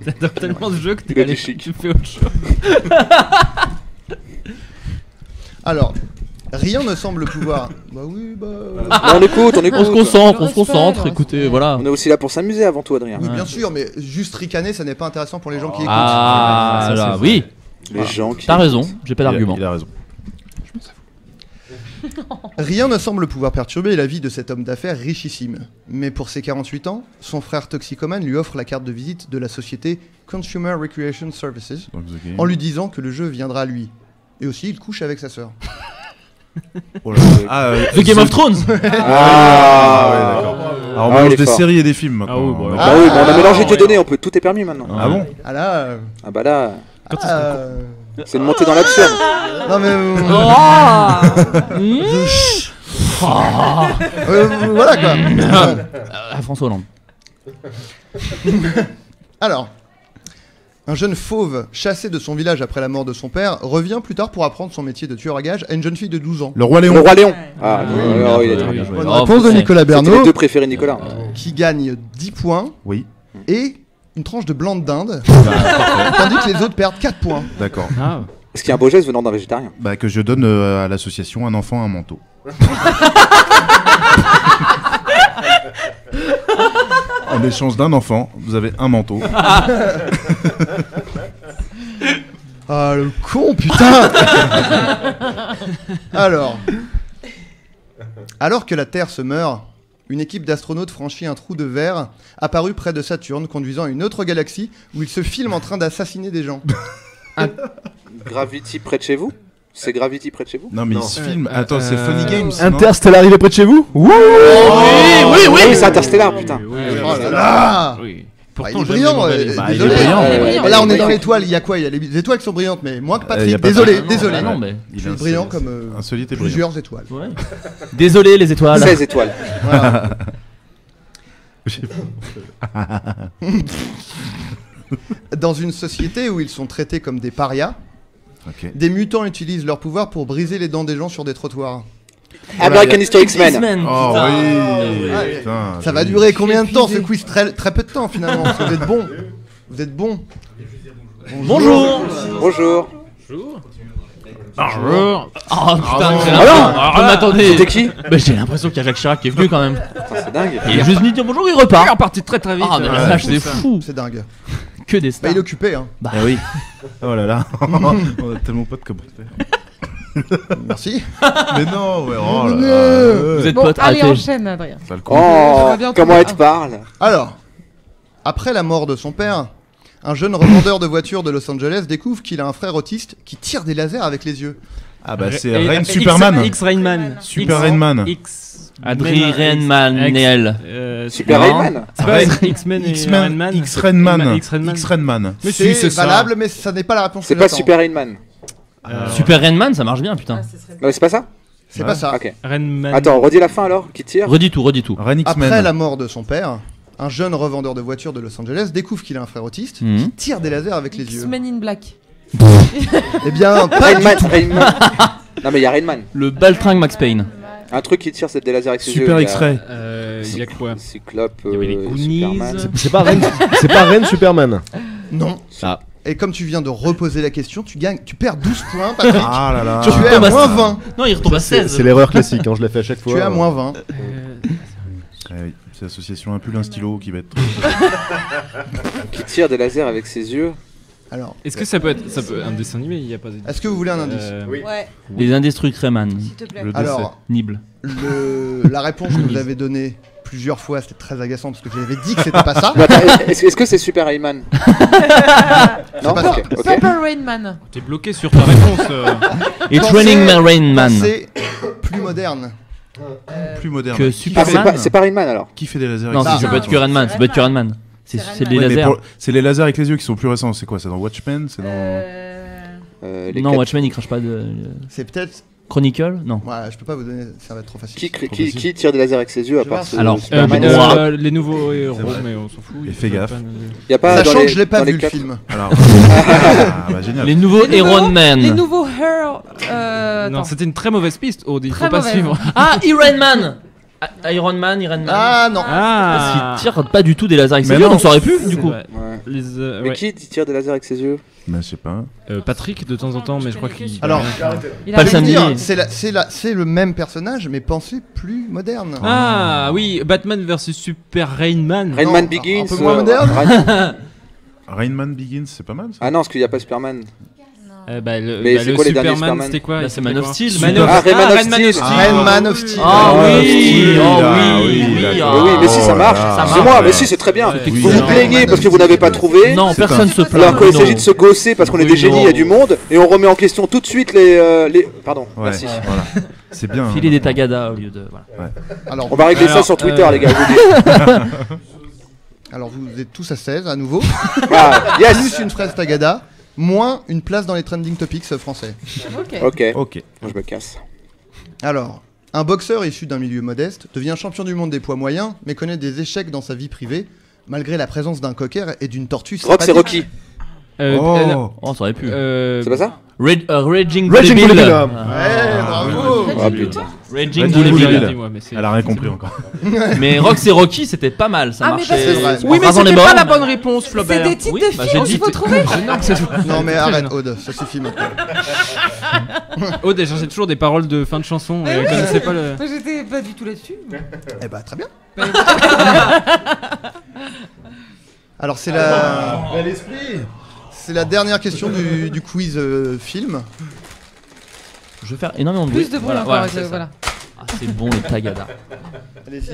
T'adores tellement ce jeu que Il t'es a allé du chic. tu fais autre chose. alors, rien ne semble pouvoir. Bah oui, bah. On écoute. On se concentre, écoutez, voilà. On est aussi là pour s'amuser avant tout, Adrien. Oui, bien sûr, mais juste ricaner, ça n'est pas intéressant pour les gens qui écoutent. Ah là, oui, Les gens qui. t'as raison, j'ai pas d'argument. Il a raison. Rien ne semble pouvoir perturber la vie de cet homme d'affaires richissime. Mais pour ses 48 ans, son frère toxicomane lui offre la carte de visite de la société Consumer Recreation Services Donc, ok. en lui disant que le jeu viendra à lui. Et aussi, il couche avec sa sœur. Oh là. Ah, The Game of Thrones. Ah ouais, d'accord. Alors on Ah, il mange est des fort. séries et des films maintenant. Ah oui, bon, Ah oui, bon, on a mélangé Dieu donné, tout est permis maintenant. Ah bon? Ah là. Ah bah là, Ah, c'est une montée dans l'absurde. non mais. Voilà quoi. François Hollande. Alors, un jeune fauve chassé de son village après la mort de son père revient plus tard pour apprendre son métier de tueur à gages à une jeune fille de 12 ans. Le Roi Le Léon. Roi Léon. Ah, Oui, alors, il est bien très joué, bien. bien joué. Bonne Oh, réponse de c'est- Nicolas C'était Bernot les deux préférés de Nicolas. qui gagne 10 points Oui. et une tranche de blanc de dinde, tandis que les autres perdent 4 points. D'accord. Ah, Est-ce qu'il y a un beau geste venant d'un végétarien? Bah que je donne à l'association Un enfant un manteau. En échange d'un enfant, vous avez un manteau. Ah le con putain. Alors que la Terre se meurt, une équipe d'astronautes franchit un trou de verre apparu près de Saturne conduisant à une autre galaxie où ils se filment en train d'assassiner des gens. Gravity près de chez vous? C'est Gravity près de chez vous? Non mais il se filme. Attends, c'est Funny Games. non Interstellar, il est près de chez vous? Oui, Oui, c'est Interstellar, putain. Oh là là. oui. Ah, il Pourtant, est j'aime brillant, les Mandalay. Bah, il est désolé. brillant. Là on est dans l'étoile, il y a quoi? Il y a les étoiles qui sont brillantes, mais moins que y Patrick. a pas Désolé, de- désolé. Ah non, mais... Il Je est suis brillant insolite. comme Insolite et brillant. plusieurs étoiles. Ouais. Désolé les étoiles. 16 étoiles. Voilà. Dans une société où ils sont traités comme des parias, Ok. des mutants utilisent leur pouvoir pour briser les dents des gens sur des trottoirs. American History X-Men. Oh putain. oui. Ouais. Putain, Ça va j'ai- durer combien de temps ce quiz? Très peu de temps finalement, parce que vous êtes bons. Vous êtes bons. Bonjour. Bonjour. Bonjour. Oh putain, j'ai Alors, l'impression... mais attendez. C'était qui? Mais j'ai l'impression qu'il y a Jacques Chirac qui est venu quand même. Putain, c'est dingue. Il est juste venu dire bonjour, il Il est repart. reparti très très vite. Ah mais la vache, c'est fou. C'est dingue. Que des Bah stars. il est occupé hein. Bah Ah oui. Oh là là. On a tellement pas de commentaires. Merci. Mais non, ouais. Oh là Non. là. Vous êtes Bon, potes, allez, arrêtez. enchaîne, Adrien. Ça le con. Oh, va bien comment trouver. elle te parle? Alors, après la mort de son père, un jeune revendeur de voitures de Los Angeles découvre qu'il a un frère autiste qui tire des lasers avec les yeux. Ah bah c'est Et- Rain X- Superman. X Rainman. Super Rainman. X. Adrien Renman. Super Non. Rainman. C'est pas X-Men et X-Men. Rainman. X-Rainman. X-Rainman. X-Rainman. Mais C'est si, c'est ça. valable, mais ça n'est pas la réponse. C'est que pas j'attends. Super Rainman. Super Renman, ça marche bien, putain. Non, mais c'est pas ça? C'est pas ça. Ok. Rainman. Attends, redis la fin alors, qui tire? Redis tout, redis tout. Rain Après X-Men. la mort de son père, un jeune revendeur de voitures de Los Angeles découvre qu'il a un frère autiste Mhm. qui tire des lasers avec les yeux. X-Men in Black. Eh bien, pas du Rainman, tout. Rainman. Non, mais il y a Rainman. Le baltringue Max Payne. Un truc qui tire, c'est des lasers avec ses yeux. Super il y a X-Ray. Il y a quoi? Cyclope, Il y avait les Goonies. Superman. C'est pas Ren Superman. Non. Ah. Et comme tu viens de reposer la question, tu perds 12 points, Patrick. Ah là là. Tu es à Thomas. moins 20. Non, il retombe à C'est 16. c'est l'erreur classique, hein, je l'ai fait à chaque fois. Tu es à moins 20. Ah oui, c'est l'association Un pull, un stylo qui va être. Qui tire des lasers avec ses yeux. Alors, Est-ce que ça peut être un dessin animé? Il y a pas de. est-ce que vous voulez un indice Ouais, Les Indestructibles Rayman. s'il te plaît. Le Alors, Nibble. la réponse que vous avez donnée plusieurs fois, c'était très agaçant parce que j'avais dit que c'était pas ça. Mais attends, est-ce que c'est Super Rayman? Non, pas ça. ok. Super Rain Man. T'es bloqué sur ta réponse. It's Raining Man Rain Man. C'est plus moderne. Plus moderne. Que Ah, Superman. c'est pas Rayman alors. Qui fait des lasers Non, avec ça les peut yeux être que Rain Man. Ça peut être que Rain Man. C'est des Ouais, mais lasers. c'est les lasers avec les yeux qui sont plus récents. C'est quoi? C'est dans Watchmen? C'est dans. Les Non, quatre- Watchmen il crache pas de. C'est peut-être. Chronicle? Non. Ouais, je peux pas vous donner, ça va être trop facile. Qui tire des lasers avec ses yeux à Je part vais ce Alors, Superman? Les nouveaux héros, vrai. mais on s'en fout. Et fais gaffe. Y a pas Sachant dans les- que je l'ai pas dans les vu le quatre- film. Alors. Ah, bah, génial. Les nouveaux Iron Man. Les nouveaux Her. Non, c'était une très mauvaise piste, Aude. Il Très faut pas mauvaise. suivre. Ah, Iron Man. Iron Man. Ah non. Parce qu'il tire pas du tout des lasers avec ses Mais yeux, non. donc ça aurait pu, du C'est coup. vrai. Ouais. Mais Mais qui tire des lasers avec ses yeux? Bah, je sais pas. Patrick, de temps en temps, mais je crois qu'il. Alors, Il Pas le a- samedi. c'est le même personnage, mais pensé plus moderne. Ah oui, Batman versus Super Rainman. Rayman Non, Begins. un peu moins moderne. Rain Man Begins, c'est pas mal ça. Ah non, parce qu'il y a pas Superman. Mais c'est quoi les derniers Superman? C'était quoi? Bah, c'est Man of Steel. Ah, Rayman of Steel. Man of Steel. Ah Ah, oui, oui, oh ah, oui, oui, oui, d'accord. ah. Oui, mais si ça marche, Ça c'est marche, moi, ouais. mais si c'est très bien. Oui, Vous vous plaignez parce que vous n'avez pas trouvé. Non, personne se plaint. Alors quand il non. s'agit de se gosser parce qu'on est des Oui, génies, il y a du monde, et on remet en question tout de suite les... Pardon, Ouais, merci. voilà. C'est bien. Filer des tagadas au lieu de. Voilà. Alors, On va régler ça Alors, sur Twitter, les gars, je vous le dis. alors vous êtes tous à 16 à nouveau. Ah, yes. Plus une phrase tagada, moins une place dans les trending topics français. Ok. Ok, Ok. je me casse. Alors, un boxeur issu d'un milieu modeste devient champion du monde des poids moyens, mais connaît des échecs dans sa vie privée, malgré la présence d'un cocker et d'une tortue Rock, c'est sympathique. Rocky. Oh. Oh, ça aurait pu. C'est pas ça? Raging Raging Bull Bull Bill. Bill. Ouais, bravo. Ah putain. Raging Vas-y, Bull Bull Bill. Bill. Elle a rien compris encore. Mais Rock c'est Rocky, c'était pas mal, ça Ah, mais marchait. parce que C'est vrai. Oui, mais Rasant les c'était pas bords. la bonne réponse, Flaubert. C'est des titres Oui, de bah, films, j'ai il dit- faut trouver. Non mais arrête, Aude, ça suffit maintenant. Aude, elle cherchait toujours des paroles de fin de chanson. Et elle connaissait pas le. Moi, j'étais pas du tout là-dessus. Eh bah très bien. Alors c'est la... C'est la dernière question du quiz film. Je vais faire énormément de bruit. Plus de bruit Voilà, encore. voilà, avec c'est le- ça. Voilà. Ah, c'est bon le tagada. Allez-y,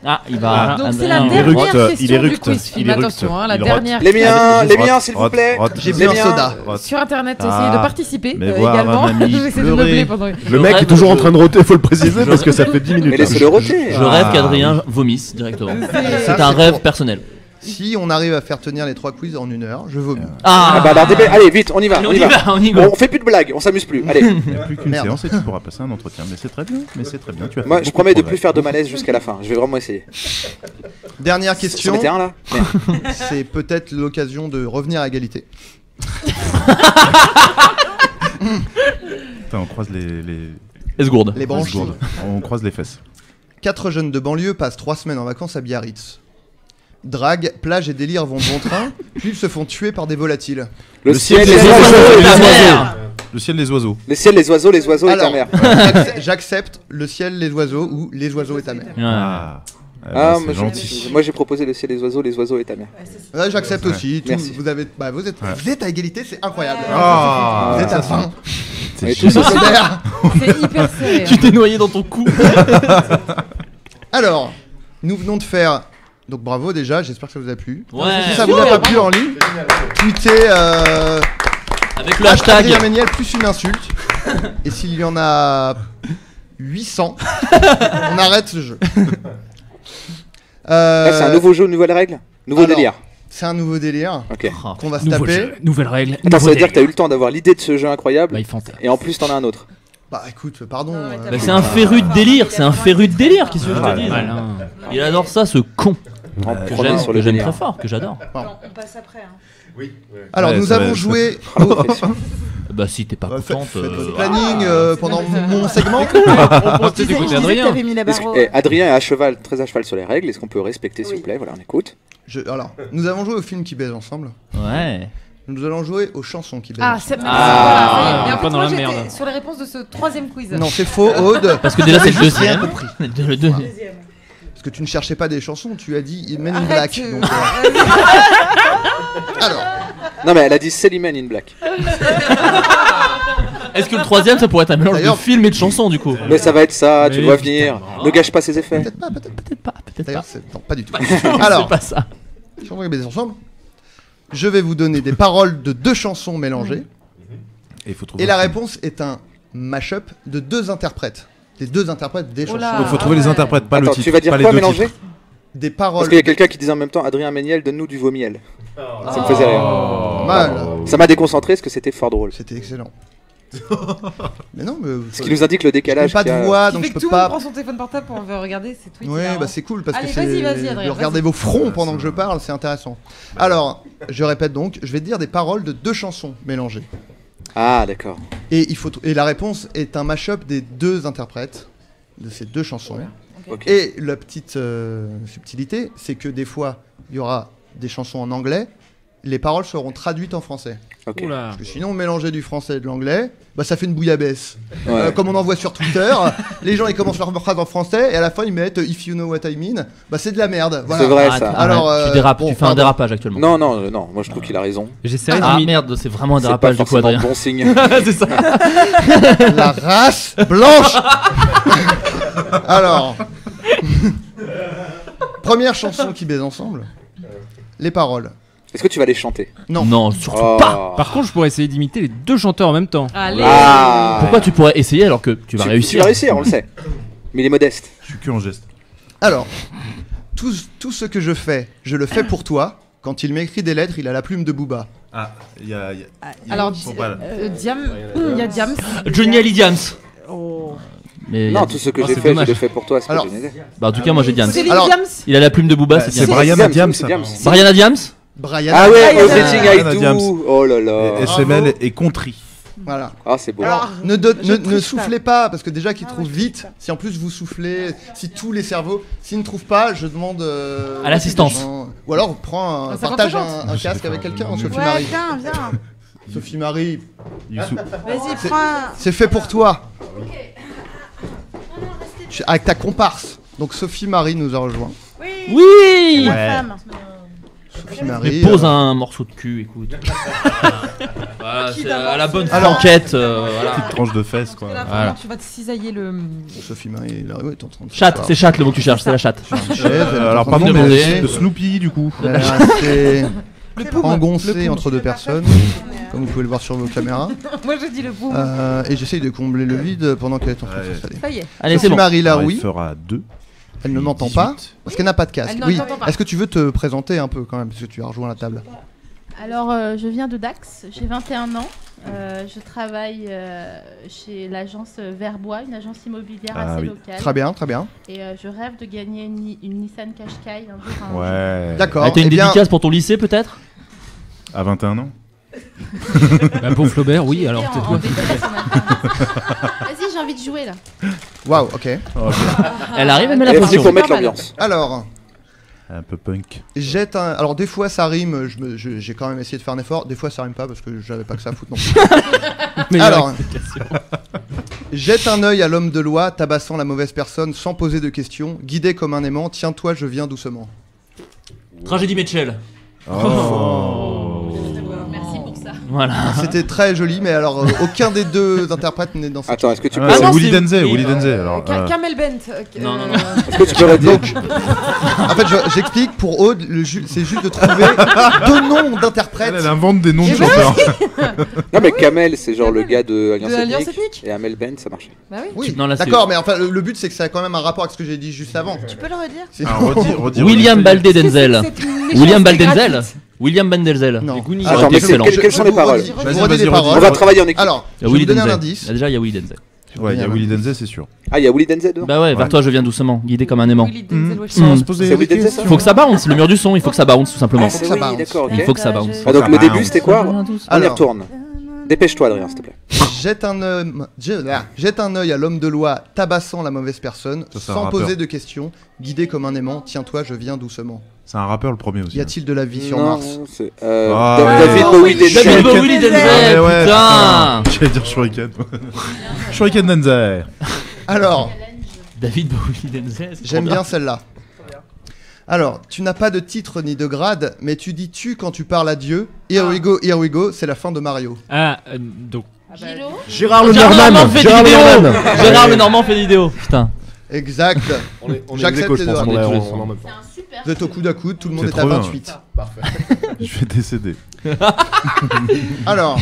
Ah, il va. Donc c'est Adrien, la il dernière éructe, il question du éructe, quiz il film. éructe, Attention, hein, la il rote. dernière. Les miens, Rote, s'il vous rote, plaît. rote. j'ai Les bu un miens. soda. Sur internet, Ah. essayez de participer Mais voir également. un ami J'essaie de pleurer. meubler pendant. Le mec est toujours en train de roter, faut le préciser, parce que ça fait 10 minutes. Mais laissez-le roter. Je rêve qu'Adrien vomisse directement. C'est Ça, un c'est rêve pour- personnel. Si on arrive à faire tenir les 3 quiz en 1 heure, je vomis. Ah bah alors, allez, vite, on y va, On y va, on y va. On fait plus de blagues, on s'amuse plus. Allez, Il n'y a plus qu'une Merde. séance et tu pourras passer un entretien. Mais c'est très bien. Mais c'est très bien. Tu as fait moi je beaucoup promets de progrès. plus faire de malaise jusqu'à la fin. Je vais vraiment essayer. Dernière Sur question, les terrains là. Merde. c'est peut-être l'occasion de revenir à égalité. Putain, on croise les Esgourde. Les branches. gourdes. On croise les fesses. 4 jeunes de banlieue passent 3 semaines en vacances à Biarritz. Drague, plage et délire vont bon train, puis ils se font tuer par des volatiles. Le ciel, les ciel, oiseaux, Ta mère. Le ciel des oiseaux. le ciel, les oiseaux et ta Alors, mère. j'accepte le ciel, les oiseaux ou les oiseaux et ta mère. Ah. Ah, C'est moi, gentil. moi j'ai proposé le ciel, les oiseaux et ta mère. Ouais, j'accepte Ouais. aussi. Tout- Merci. vous êtes à égalité, c'est incroyable. Ah, vous êtes à fin. C'est Et génial. tout ça, Flaubert. C'est hyper serré. Tu t'es noyé dans ton cou. Alors, nous venons de faire. Donc bravo déjà, j'espère que ça vous a plu. Ouais. Si ça vous a pas plu en ligne, tweetez Avec le Adrien hashtag. Méniel plus une insulte. Et s'il y en a 800, on arrête ce jeu. Là, c'est un nouveau jeu, nouvelle règle, nouveau alors, délire. C'est un nouveau délire Ok. Oh, qu'on va se Nouveau taper. jeu, nouvelle règle. Attends, ça nouveau veut dire que t'as eu délire. le temps d'avoir l'idée de ce jeu incroyable Bah, il fente. et en plus t'en as un autre. Bah écoute, pardon. Bah, c'est un féru de délire, c'est un féru de délire, qu'est-ce que je te dis Malin. Il adore ça, ce con. En Que prenant j'aime, sur que le j'aime délire. très fort, que j'adore. On passe après. Hein. Alors Ouais, nous ça va, avons ça- joué Bah si t'es pas faites contente. votre planning pendant mon segment. On pense Tu d'écouter disais que Adrien. t'avais mis la barre au- Adrien est à cheval, très à cheval sur les règles. Est-ce qu'on peut respecter, s'il vous plaît? Voilà, on écoute. Alors, nous avons joué au film qui baise ensemble. Ouais. Nous allons jouer aux chansons qui baisent Ah, ensemble. c'est Ah, voilà, ça y est. Et en pas fait, dans moi la j'étais merde. sur les réponses de ce troisième quiz. Non, c'est faux, Aude. Parce que déjà c'est le J'ai juste rien deuxième. compris. Le deux- Parce que tu ne cherchais pas des chansons, tu as dit Men in Arrête, Black. Donc, alors, Non, mais elle a dit Sally Man in Black. Est-ce que le troisième, ça pourrait être un mélange de D'ailleurs- film et de chanson, du coup? Mais ça va être ça, tu Mais vois putain, venir. non. Ne gâche pas ses effets. Peut-être pas, peut-être. Peut-être pas, peut-être D'ailleurs, pas. non, pas du tout. C'est Alors, pas ça. si on regarde ensemble, je vais vous donner des paroles de 2 chansons mélangées. Et il faut trouver Et la un film. réponse est un mash-up de 2 interprètes. Les 2 interprètes des Oh chansons. là. Donc faut trouver les interprètes, pas le Attends, titre. tu vas dire pas les quoi deux mélanger? titres. Des Parce paroles. qu'il y a quelqu'un qui disait en même temps Adrien Méniel, donne-nous du vomiel. Ça me faisait rire. Mal. Ça m'a déconcentré parce que c'était fort drôle. C'était excellent. Mais non, mais. Ce qui nous indique le Je décalage. n'ai pas qu'il y de a. voix, Qui donc fait je que peux tout le monde pas. prend son téléphone portable pour regarder ses tweets. Ouais, bah c'est cool parce Allez, que c'est vas-y, Adrien, de regarder vas-y. vos fronts pendant que je parle, c'est intéressant. Alors, je répète donc, je vais te dire des paroles de 2 chansons mélangées. Ah, d'accord. Et et la réponse est un mash-up des 2 interprètes de ces 2 chansons. Ok. Et la petite subtilité, c'est que des fois, il y aura des chansons en anglais, les paroles seront traduites en français. Ok. Oula. Parce que sinon, mélanger du français et de l'anglais, bah ça fait une bouillabaisse. Ouais. Comme on en voit sur Twitter, les gens ils commencent leur phrase en français et à la fin ils mettent If you know what I mean, bah c'est de la merde. Voilà. C'est vrai Arrête, ça. arrête. Alors, tu dérapes, bon, tu fais un pardon. dérapage actuellement. Non, non, non, moi je trouve qu'il a raison. J'essaierai Ah de merde, c'est vraiment un C'est pas dérapage du coup, forcément Adrien. bon signe. C'est ça. La race blanche. Alors, première chanson qui baise ensemble. Les paroles. Est-ce que tu vas les chanter? Non. Non, surtout Oh. pas. Par contre, je pourrais essayer d'imiter les 2 chanteurs en même temps. Allez. Ah. Pourquoi tu pourrais essayer alors que tu vas Tu réussir? vas réussir, on le sait. Mais il est modeste. Je suis que en geste. Alors, tout ce que je fais, je le fais pour toi. Quand il m'écrit des lettres, il a la plume de Booba. Ah, il y a. Alors, Bon, voilà. Diam, il y a Diams. Johnny Ali Diams. Oh. Mais Non, tout ce que Oh, j'ai c'est fait, dommage. je l'ai fait pour toi. C'est pas Alors- génial. bah, en tout cas, moi j'ai Diams. C'est Alors- Diams. Il a la plume de Booba, Bah, c'est c'est Diams. Brian Diams, Diams. c'est Brian Diams. Brian. Ah ouais, Brian Everything Diams. I Diams. Do. Oh là là. Et SML est contrit. Voilà. Ah, c'est beau. Alors, ne je triche pas. soufflez pas, parce que déjà qu'ils Ah ouais, trouvent je triche vite, pas. si en plus vous soufflez, si tous les cerveaux, s'ils ne trouvent pas, je demande À l'assistance. des gens. Ou alors prends un, Un partage 50-50. un casque avec quelqu'un, Sophie Ouais, Marie. viens, viens. Sophie Marie, Vas-y, C'est- prends un. c'est fait pour toi. Avec ta comparse. Donc Sophie Marie nous a rejoint. Oui. Ma Ouais. femme. Sophie Mais Marie. pose un morceau de cul, écoute. Voilà, c'est à la bonne Alors- franquette. Voilà. Petite tranche de fesses, quoi. Là, Voilà. tu vas te cisailler le. Sophie Marie, là, ouais, t'es en train de Chatte, s'asseoir c'est chatte le mot que tu cherches, c'est la chatte. sur une chaise, elle est en Alors, train de pardon, demander. mais de Snoopy, du coup. Elle est restée Le poum. engoncée entre 2 personnes, comme vous pouvez le voir sur vos caméras. Moi, je dis le poum. Et j'essaye de combler le vide pendant qu'elle est en train de Ouais. s'installer. Ça y est. Allez, c'est Sophie bon. Marie Alors, Laroui, il fera 2. elle ne m'entend 18. pas parce qu'elle n'a pas de casque. Elle ne Oui. t'entend pas. Est-ce que tu veux te présenter un peu quand même, parce que tu as rejoint la table? Alors, je viens de Dax, j'ai 21 ans. Je travaille chez l'agence Verbois, une agence immobilière Ah assez oui. locale. Très bien, très bien. Et je rêve de gagner une Nissan Qashqai un jour. Ouais. D'accord. Ah, t'as une Eh bien, dédicace pour ton lycée peut-être? À 21 ans. Bah, pour Flaubert, oui, alors J'étais peut-être en moi. dédicace en alternance. Vas-y, j'ai envie de jouer là. waouh, ok. Elle arrive, elle met la Elle est venue pression. pour mettre pas mal. l'ambiance. Alors, Un peu punk. jette un. Alors, des fois ça rime, j'ai quand même essayé de faire un effort. Des fois ça rime pas parce que j'avais pas que ça à foutre non plus. Meilleure Alors, explication. jette un œil à l'homme de loi, tabassant la mauvaise personne sans poser de questions, guidé comme un aimant. Tiens-toi, je viens doucement. Tragédie Mitchell. Merci pour ça. Voilà. C'était très joli, mais alors aucun des 2 interprètes n'est dans cette. Attends, est-ce que tu Ah, peux. c'est non, Willy c'est- Denzel. oui. Willy Denzel. Alors, Kamel Bent. Non, non, non. Est-ce que tu peux redire. Donc, en fait, j'explique pour Aude, c'est juste de trouver 2 noms d'interprètes. elle invente des noms de Eh ben, chanteurs. Non, mais Kamel, c'est genre le gars de De Alliance Ethnique. Ethnique. Et Amel Ben, ça marchait. Bah oui. Oui, Non, là, c'est- d'accord, mais enfin, le but c'est que ça a quand même un rapport avec ce que j'ai dit juste avant. Tu peux le redire? C'est- Alors, redis. William Baldé Denzel. C'est une William méchanceté Baldenzel. gratuite. William Bandenzel. Non. Les Goonies. Ça aurait Attends, été mais excellent. quelles sont les vous paroles? redis- je Vas-y, vous redis vas-y, les redis. On paroles. va travailler en équipe. Alors, Il je y a vais Willy vous donner un Denzel. indice. Déjà, il y a Willy Denzel. Ouais, il y a Willy Denzel, c'est sûr. Ah, il y a Willy Denzel dedans. Bah ouais, vers Ouais. toi je viens doucement, guidé comme un aimant. Willy Denzel Mmh. Washington. Mmh. poser C'est Willy Denzel, ça Faut que ça bounce, le mur du son, il faut que ça bounce tout simplement. Ah, c'est oui, bounce. d'accord, Il ok. faut que ça bounce. Ah, donc le Ça début, bounce. c'était quoi? On y Alors. retourne. Dépêche-toi, Adrien, s'il te plaît. Jette un œil à l'homme de loi, tabassant la mauvaise personne, Ça, c'est un sans rappeur. poser de questions, guidé comme un aimant. Tiens-toi, je viens doucement. C'est un rappeur le premier aussi. Y a-t-il de la vie sur Non, Mars? c'est. Ah, David ouais. Bowie David Denzel. Bowie Denzel, Ah, ouais, putain. J'allais dire Shuriken. Shuriken Denzel. Alors, David Bowie Denzel, c'est j'aime trop bien celle-là. Alors, tu n'as pas de titre ni de grade, mais tu dis tu quand tu parles à Dieu. Here we go, c'est la fin de Mario. Ah, donc Gilo. Gérard Le Gérard Normand fait des Gérard Le vidéos. Normand. Gérard Le Normand fait des vidéos. Putain. Exact. J'accepte les deux. On est est tous les en même temps. C'est un super. Vous êtes au coude à coude, tout le monde C'est est à trop bien. 28. Je vais décéder. Alors,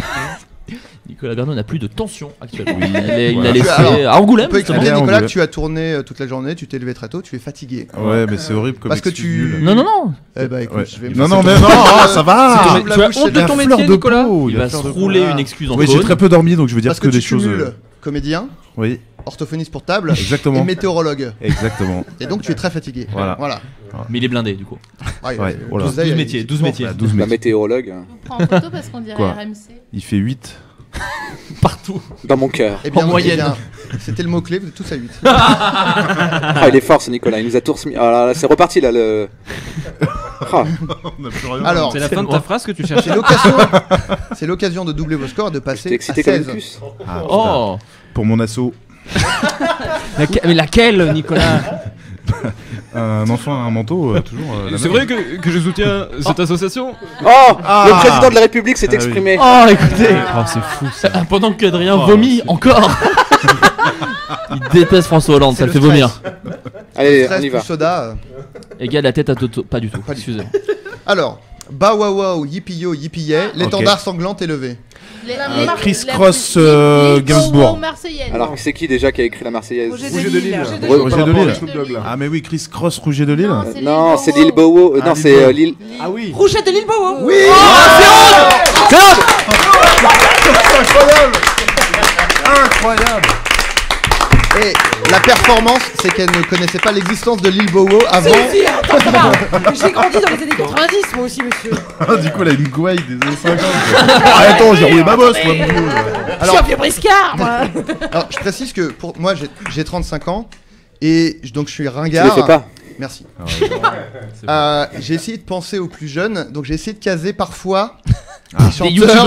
Nicolas Bernaud n'a plus de tension actuellement. Oui. Il a Voilà. laissé Alors, à Angoulême. on peut justement. expliquer, Angoulême. Nicolas, que tu as tourné toute la journée, tu t'es levé très tôt, tu es fatigué. Ouais, mais c'est horrible comme Parce que excuse tu- nulle. Non. Eh bah écoute, Ouais. je vais me Non, passer non, ton- mais non, ça va. C'est ton- Tu as honte Il de a ton fleur métier, de Nicolas peau, Il a va fleur se de peau. rouler une excuse en Oui, j'ai cône. très peu dormi, donc je veux dire Parce que que des tu choses. cumules comédien, Oui, orthophoniste pour table et exactement. météorologue. Exactement. Et donc tu es très fatigué. Voilà. Mais il est blindé du coup. Ah, Ouais, voilà. 12 métiers, 12 métiers. Voilà, 12 La métiers. météorologue, Je vous prends en photo parce qu'on dirait Quoi RMC. Il fait 8. Partout. dans mon cœur. Eh bien, En moyenne. eh bien, c'était le mot-clé, vous êtes tous à 8. Ah, il est fort ce Nicolas, il nous a tous mis. Ah là, c'est reparti là le. Ah, On n'a plus rien. Alors, C'est la fin de ta phrase que tu cherchais. c'est l'occasion de doubler vos scores et de t'es passer à excité comme une 16. puce. Ah, putain. Oh. Pour mon assaut, Mais laquelle, Nicolas? un enfant, un manteau, toujours. la C'est même. vrai que je soutiens cette association? Oh, le président de la République s'est Ah oui. exprimé. Oh, écoutez. Oh, c'est fou ça. Pendant que Adrien Oh, vomit encore. Il déteste François Hollande, ça C'est le fait le vomir. stress. Allez, Stress on y va. plus soda. Égale la tête à Toto. Pas du tout. Pas du tout. Excusez-moi. Alors, bah wow wow, yippee yo, yippee yay, l'étendard sanglant est levé. Criss Cross, Gainsbourg. Marseillaise. Alors, c'est qui déjà qui a écrit la Marseillaise? Roger de Lille. Roger de Lille. Snoop Dogg, là. Ah, mais oui, Criss Cross, Rouget de Lille. Non, c'est Lil Bowo. Ah, Non, Lil c'est Bowo. Lil. Ah oui. Rouget de Lille Bowo. Oui. Incroyable. Et la performance, c'est qu'elle ne connaissait pas l'existence de Lil Bowo avant. Si, attends, ça va. J'ai grandi dans les années 90, moi aussi, monsieur. Ah, du coup, elle a une gouaille des années 50. Ah, attends, j'ai roulé ma bosse, moi, mon dieu. Je suis un vieux briscard, moi. Alors, je précise que pour moi, j'ai 35 ans et donc je suis Tu ringard. les fais pas. Merci. Ah, J'ai essayé de penser aux plus jeunes, donc j'ai essayé de caser parfois Des youtubeurs.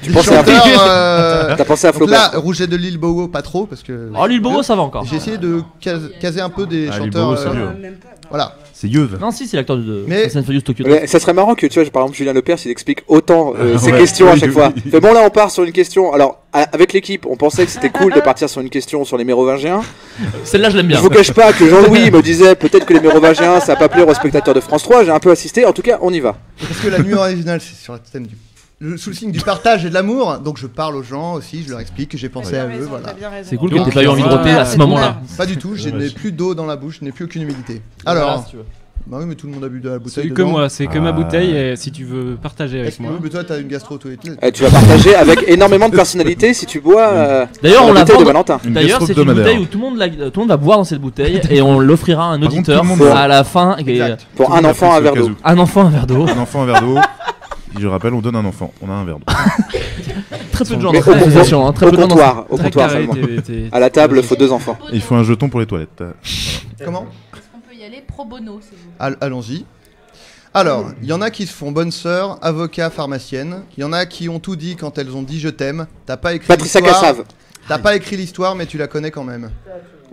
des penses à- chanteurs. T'as pensé à Donc Flaubert. là, Rouget de Lille Bowo, pas trop parce que. Oh, Lil Bowo, ça va encore. J'ai essayé de caser un peu des Ah, Lil chanteurs. Bowo, c'est mieux. Voilà. C'est Yeuve. Non, si, c'est l'acteur de Mais- Fast and Furious Tokyo. Ouais, ça serait marrant que tu vois, par exemple, Julien Lepers, il explique autant ses Ouais, questions à oui, chaque oui. fois. Mais bon, là, on part sur une question. Alors, avec l'équipe, on pensait que c'était cool de partir sur une question sur les Mérovingiens. Celle-là, je l'aime bien. Je vous cache pas que Jean-Louis me disait peut-être que les Mérovingiens, ça va pas plaire aux spectateurs de France 3. J'ai un peu assisté. En tout cas, on y va. Parce que la nuit originale, c'est sur le thème sous le signe du partage et de l'amour. Donc je parle aux gens aussi, je leur explique que j'ai pensé à eux. Voilà. C'est cool que Donc, t'aies pas eu envie de roter à ce moment-là. Pas du tout, je n'ai plus d'eau dans la bouche, je n'ai plus aucune humidité. Alors, bah oui, mais tout le monde a bu de la bouteille. C'est que dedans. moi, c'est que ma Ah. bouteille et si tu veux partager avec Est-ce que moi. oui, mais toi, t'as une gastro tout et tout. Tu vas partager avec énormément de personnalité si tu bois D'ailleurs, on la la bouteille de vend. Valentin. Une D'ailleurs, gastro c'est une hebdomadaire. bouteille où tout le monde va boire dans cette bouteille et on l'offrira à un Par contre, auditeur tout le monde à la fin. Et Exact. Pour Tout le un monde a enfant, pris un ce verre d'eau. casou. un enfant, un verre d'eau. Un enfant, un verre d'eau. Je rappelle, on donne un enfant. On a un verre d'eau. Très peu de gens Mais dans cette association. Très Au peu de gens dans comptoir, au Très comptoir carré, seulement. t'es- À la table, faut 2 enfants. Et il faut un jeton pour les toilettes. Comment Est-ce qu'on peut y aller pro bono, c'est vous? Allons-y. Alors, il y en a qui se font bonne sœur, avocat, pharmacienne. Il y en a qui ont tout dit quand elles ont dit je t'aime. T'as pas écrit Patricia l'histoire. Cassave. T'as pas écrit l'histoire, mais tu la connais quand même.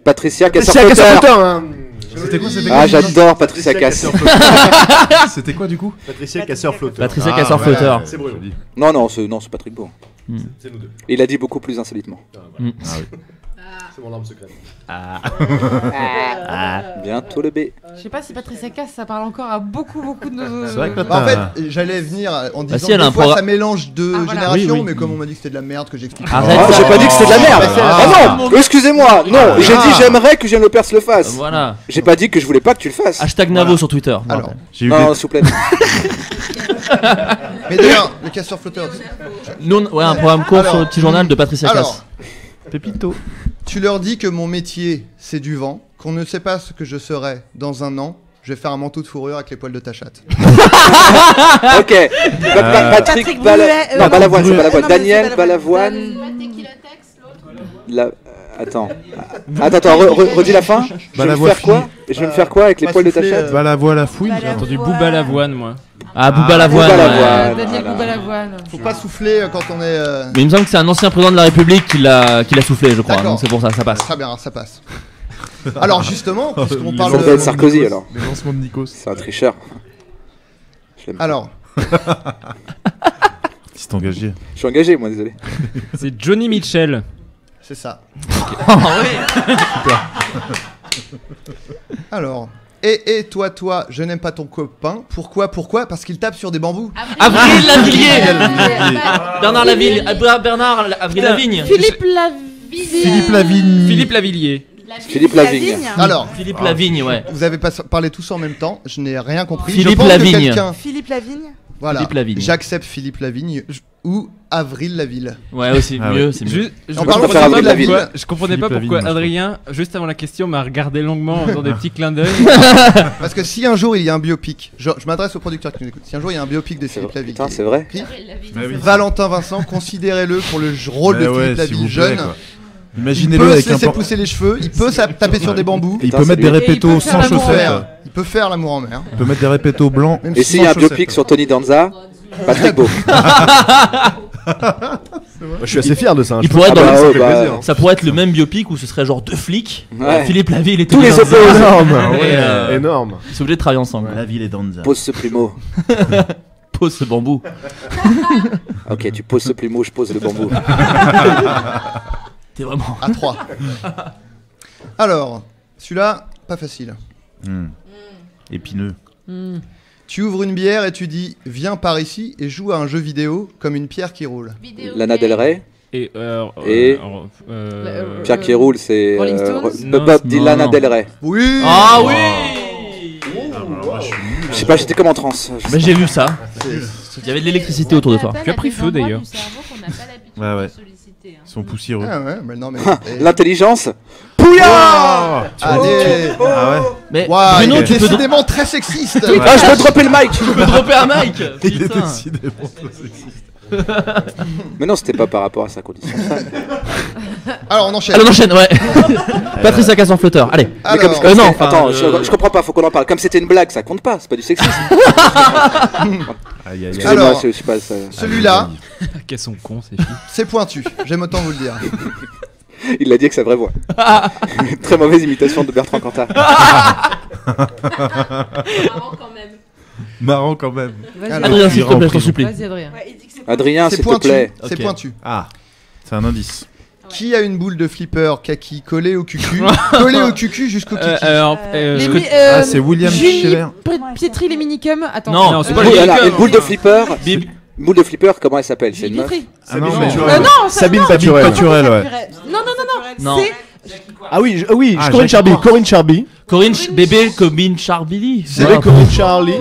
Patricia C'est Cassave. hein. C'était quoi, Ah, j'adore Patricia Cass. C'était quoi, du coup Patricia Casseur-Flotteur. Patricia Ah, Casseur-Flotteur. C'est Bruno. Non, c'est Patrick Beau. C'est nous deux. Il a dit beaucoup plus insolitement. C'est mon arme secrète. Bientôt le B. Je sais pas si Patricia Cass, ça parle encore à beaucoup de nos. C'est vrai que là, Bah, en t'as- fait, j'allais venir en disant si, elle a que un des fois programme- ça mélange deux Ah, voilà. générations, Oui, oui. mais comme on m'a dit que c'était de la merde que j'explique. Arrête. Ah, j'ai pas dit que c'était de la merde. Ah, Ah non, excusez-moi. Non, j'ai dit j'aimerais que Julien Lepers le fasse. Voilà. J'ai pas dit que je voulais pas que tu le fasses. Hashtag Navo sur Twitter. Alors, J'ai eu Non, des- s'il vous plaît. mais d'ailleurs, le casseur flotteur. Nous, ouais, un programme court sur le petit journal de Patricia Alors, Cass. Pépito. tu leur dis que mon métier c'est du vent, qu'on ne sait pas ce que je serai dans un an. Je vais faire un manteau de fourrure avec les poils de ta chatte. Ok. Patrick Patrick Bala- Bruet, Non, non, Balavoine, c'est Bruet. Balavoine. Non, mais c'est Daniel Balavoine. Balavoine. Pas Tequila Tex, l'autre? La... Attends, redis la fin. Je vais me Balavoine faire quoi? Je vais me faire quoi avec les Pas poils de ta souffler, chatte? Bah la voix, la fouille. Balavoine. J'ai entendu Bouba Lavoine, moi. Ah, Bouba Lavoine. Bouba ouais. Lavoine. Daniel Voilà. Bouba Lavoine. Faut pas souffler quand on est. Mais il me semble que c'est un ancien président de la République qui l'a soufflé, je crois. D'accord. Donc c'est pour ça, ça passe. Très bien, ça passe. Alors justement, puisqu'on Les parle Ça doit être de. Sarkozy alors. Les lancements de Nikos. C'est un tricheur. Je l'aime. Alors, C'est engagé. Je suis engagé, moi, désolé. C'est Johnny Mitchell. C'est ça. Oh, oui. Alors, et toi, je n'aime pas ton copain. Pourquoi Parce qu'il tape sur des bambous. Avril Lavillier. Bernard Laville. Bernard Avril Lavigne. Philippe Lavigne. Philippe Lavigne. Philippe Lavillier. Philippe Lavigne. Alors, Philippe Lavigne, ouais. vous avez parlé tous en même temps. Je n'ai rien compris. Philippe Je pense que Lavigne. quelqu'un- Philippe Lavigne. Voilà. Philippe Lavigne. J'accepte Philippe Lavigne ou Avril Laville. Ouais, aussi, Ah mieux, ouais. c'est mieux. En je parlant préfère d'Avril Avril Lavigne. Lavigne, Je comprenais pas Philippe pourquoi Lavigne, moi, je Adrien, juste avant la question, m'a regardé longuement en faisant des petits clins d'œil. parce que si un jour il y a un biopic, je m'adresse aux producteurs qui nous écoutent, si un jour il y a un biopic de Philippe Lavigne, Putain, c'est vrai. Bah oui. Valentin Vincent, considérez-le pour le rôle de Bah ouais, Philippe s'il vous Lavigne plaît, jeune. quoi. Il Imaginez-le peut avec se un laisser pan- pousser les cheveux, il peut taper sur des bambous, Et il Putain, peut c'est mettre des lui. Et il peut répétos faire sans l'amour en chaussettes. mer. il peut faire l'amour en mer. Il peut mettre des répétos blancs. Même Et si s'il y a un sans chaussettes. biopic sur Tony Danza, Patrick Beau. Je suis assez fier de ça. Il Je pourrait trouve être que dans ça le- fait bah, plaisir. Ça pourrait être le même biopic où ce serait genre deux flics. Ouais. Philippe Laville et Tous les Tony opposés. Danza. Énorme. Et, Ouais, énorme. Ils sont obligés de travailler ensemble. La ville est Danza. Pose ce plumeau. Pose ce bambou. Ok, tu poses ce plumeau, je pose le bambou. T'es vraiment. À 3. Alors, celui-là, pas facile. Épineux. Tu ouvres une bière et tu dis viens par ici et joue à un jeu vidéo comme une pierre qui roule. Lana Del Rey. Et, Pierre qui roule, c'est Rolling Stones Non, Bob Dylan, non, Lana non. Del Rey. Oui. Ah oui. Je sais pas, j'étais comme en transe. Mais j'ai vu ça. Il y avait de l'électricité autour de toi. Tu as pris feu, d'ailleurs. Ouais, ouais. Ils sont poussiéreux. Ah ouais, mais non mais. L'intelligence. Ah Allez. Ah ouais. Mais Waouh, Bruno, il est tu peux décidément très sexiste. Ah, je peux dropper le mic. tu peux dropper un mic. Il est Putain. décidément trop sexiste. Mais non, c'était pas par rapport à sa condition. Alors on enchaîne. Allez, on enchaîne, ouais. Patricia casse en flotteur. Allez. Mais comme- Alors, non, attends, enfin, je comprends pas, faut qu'on en parle. Comme c'était une blague, ça compte pas, c'est pas du sexisme. Aïe aïe aïe. Excusez-moi, Alors, je sais pas ça. celui-là, Qu'elles sont cons, ces filles. c'est pointu. J'aime autant vous le dire. Il l'a dit avec sa vraie voix. Très mauvaise imitation de Bertrand Cantat. Marrant quand même. Vas-y, Alors, Adrien, s'il te plaît, je t'en prison. supplie. vas-y, Adrien. Adrien, C'est s'il te pointu. plaît. C'est Ok. pointu. Ah, c'est un indice. Qui a une boule de flipper kaki collée au cucu, collée au cucu jusqu'au kiki. Les je- mi- Ah, c'est William Julie Scheller. Pietri, les minicums. Attends. Non, Non, c'est pas Boule- les voilà, minicums. une boule de flipper. Bib- Une boule de flipper, comment elle s'appelle? C'est Julie une meuf. Pietri. Ah non, Sabine mais Paturel. Non, ça, Sabine non. Paturel. Paturel, ouais. Non, non, non, non. Non. C'est Ah oui, oui, Ah, Corinne Jacques Charby. Dupont. Corinne Charby. Bébé Corinne Charbili. C'est Bébé Corinne Charlie.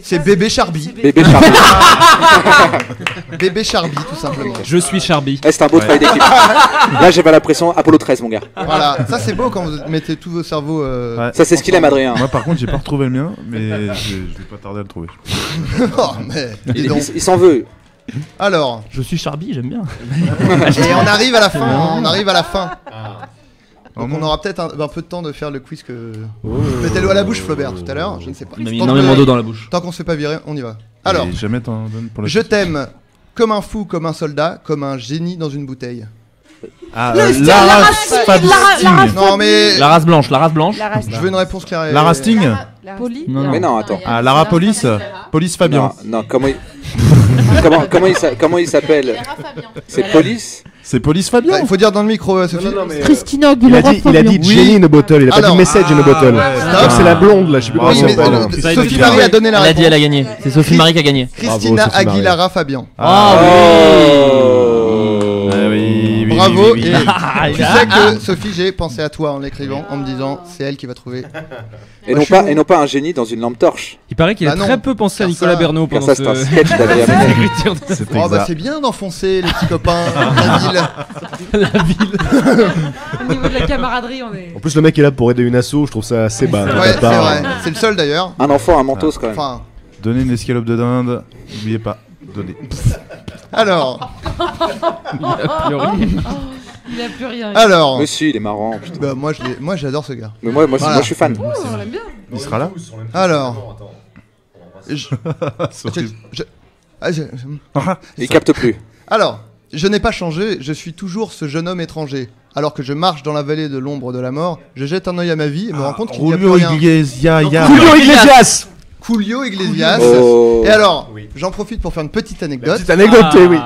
C'est bébé Charby. Bébé Charlie. Bébé Charby, tout simplement. Je suis Charby. Eh, c'est un beau travail d'équipe. Là, j'avais l'impression Apollo 13, mon gars. Voilà, ça c'est beau quand vous mettez tous vos cerveaux. Ouais. Ça, c'est ce qu'il aime, Adrien. Moi par contre j'ai pas retrouvé le mien, mais je vais pas tarder à le trouver. Oh, mais dis Il, donc. il s'en veut. Alors, Je suis Charby, j'aime bien. et on arrive à la fin. On arrive à la fin. Donc Vraiment. on aura peut-être un peu de temps de faire le quiz que. Mettez-le à la bouche, Flaubert, tout à l'heure. Je ne sais pas. Il m'a mis Tant énormément que- d'eau dans la bouche. Tant qu'on se fait pas virer, on y va. Alors, Et jamais t'en donnes pour la je t'aime comme un fou, comme un soldat, comme un génie dans une bouteille. Ah, Le- Lara Lara- Sting. Non mais La race blanche, la race blanche. La race. je veux une réponse claire. et- Lara Sting. Poli. Non, Mais non, attends. Ah, Lara Police. Police Fabian. Non, non, comment il... comment il s'appelle? C'est Police? C'est Police Ah, Fabian. il faut dire dans le micro, Sophie. Christina Il a Aguilera. dit Jenny in a bottle. Il a pas Alors, dit message in a bottle. stop. C'est la blonde là, je sais plus comment Oui, elle mais s'appelle. Ça a Sophie été Marie fait. a donné la Elle a dit, réponse. elle a gagné. C'est Sophie Marie qui a gagné. Christina Bravo, Sophie Marie. Aguilera Fabian. Ah Ah oui, oui, Bravo. oui, oui, Et oui. tu sais que Sophie, j'ai pensé à toi en l'écrivant, en me disant c'est elle qui va trouver. Et non pas un génie dans une lampe torche. Il paraît qu'il a Bah non, très peu pensé à car Nicolas ça- Bernot Car pendant ça, c'est un sketch d'Adrien cette Méniel. écriture de- C'est Oh bah exact. c'est bien d'enfoncer les petits copains, la ville. Au niveau de la camaraderie, on est. En plus, le mec est là pour aider une asso, je trouve ça assez bas. de Ouais, ta c'est part. vrai. C'est le seul d'ailleurs. Un enfant, un mentos quand même. Enfin, Donnez une escalope de dinde. N'oubliez pas. Donnez. alors, Il a pleuré. Il a plus rien. alors. Monsieur, il est marrant. Putain. Bah moi j'adore ce gars. Mais moi, Voilà. moi, je suis fan. On l'aime bien. Il sera là. Alors. Je- C'est horrible. Ah, Il capte plus. Alors, je n'ai pas changé, je suis toujours ce jeune homme étranger. Alors que je marche dans la vallée de l'ombre de la mort, je jette un œil à ma vie et me rends compte qu'il n'y a plus Julio rien. Iglesias. Julio Iglesias. Julio Iglesias. Oh. Et alors, j'en profite pour faire une petite anecdote. Petite anecdote, oui.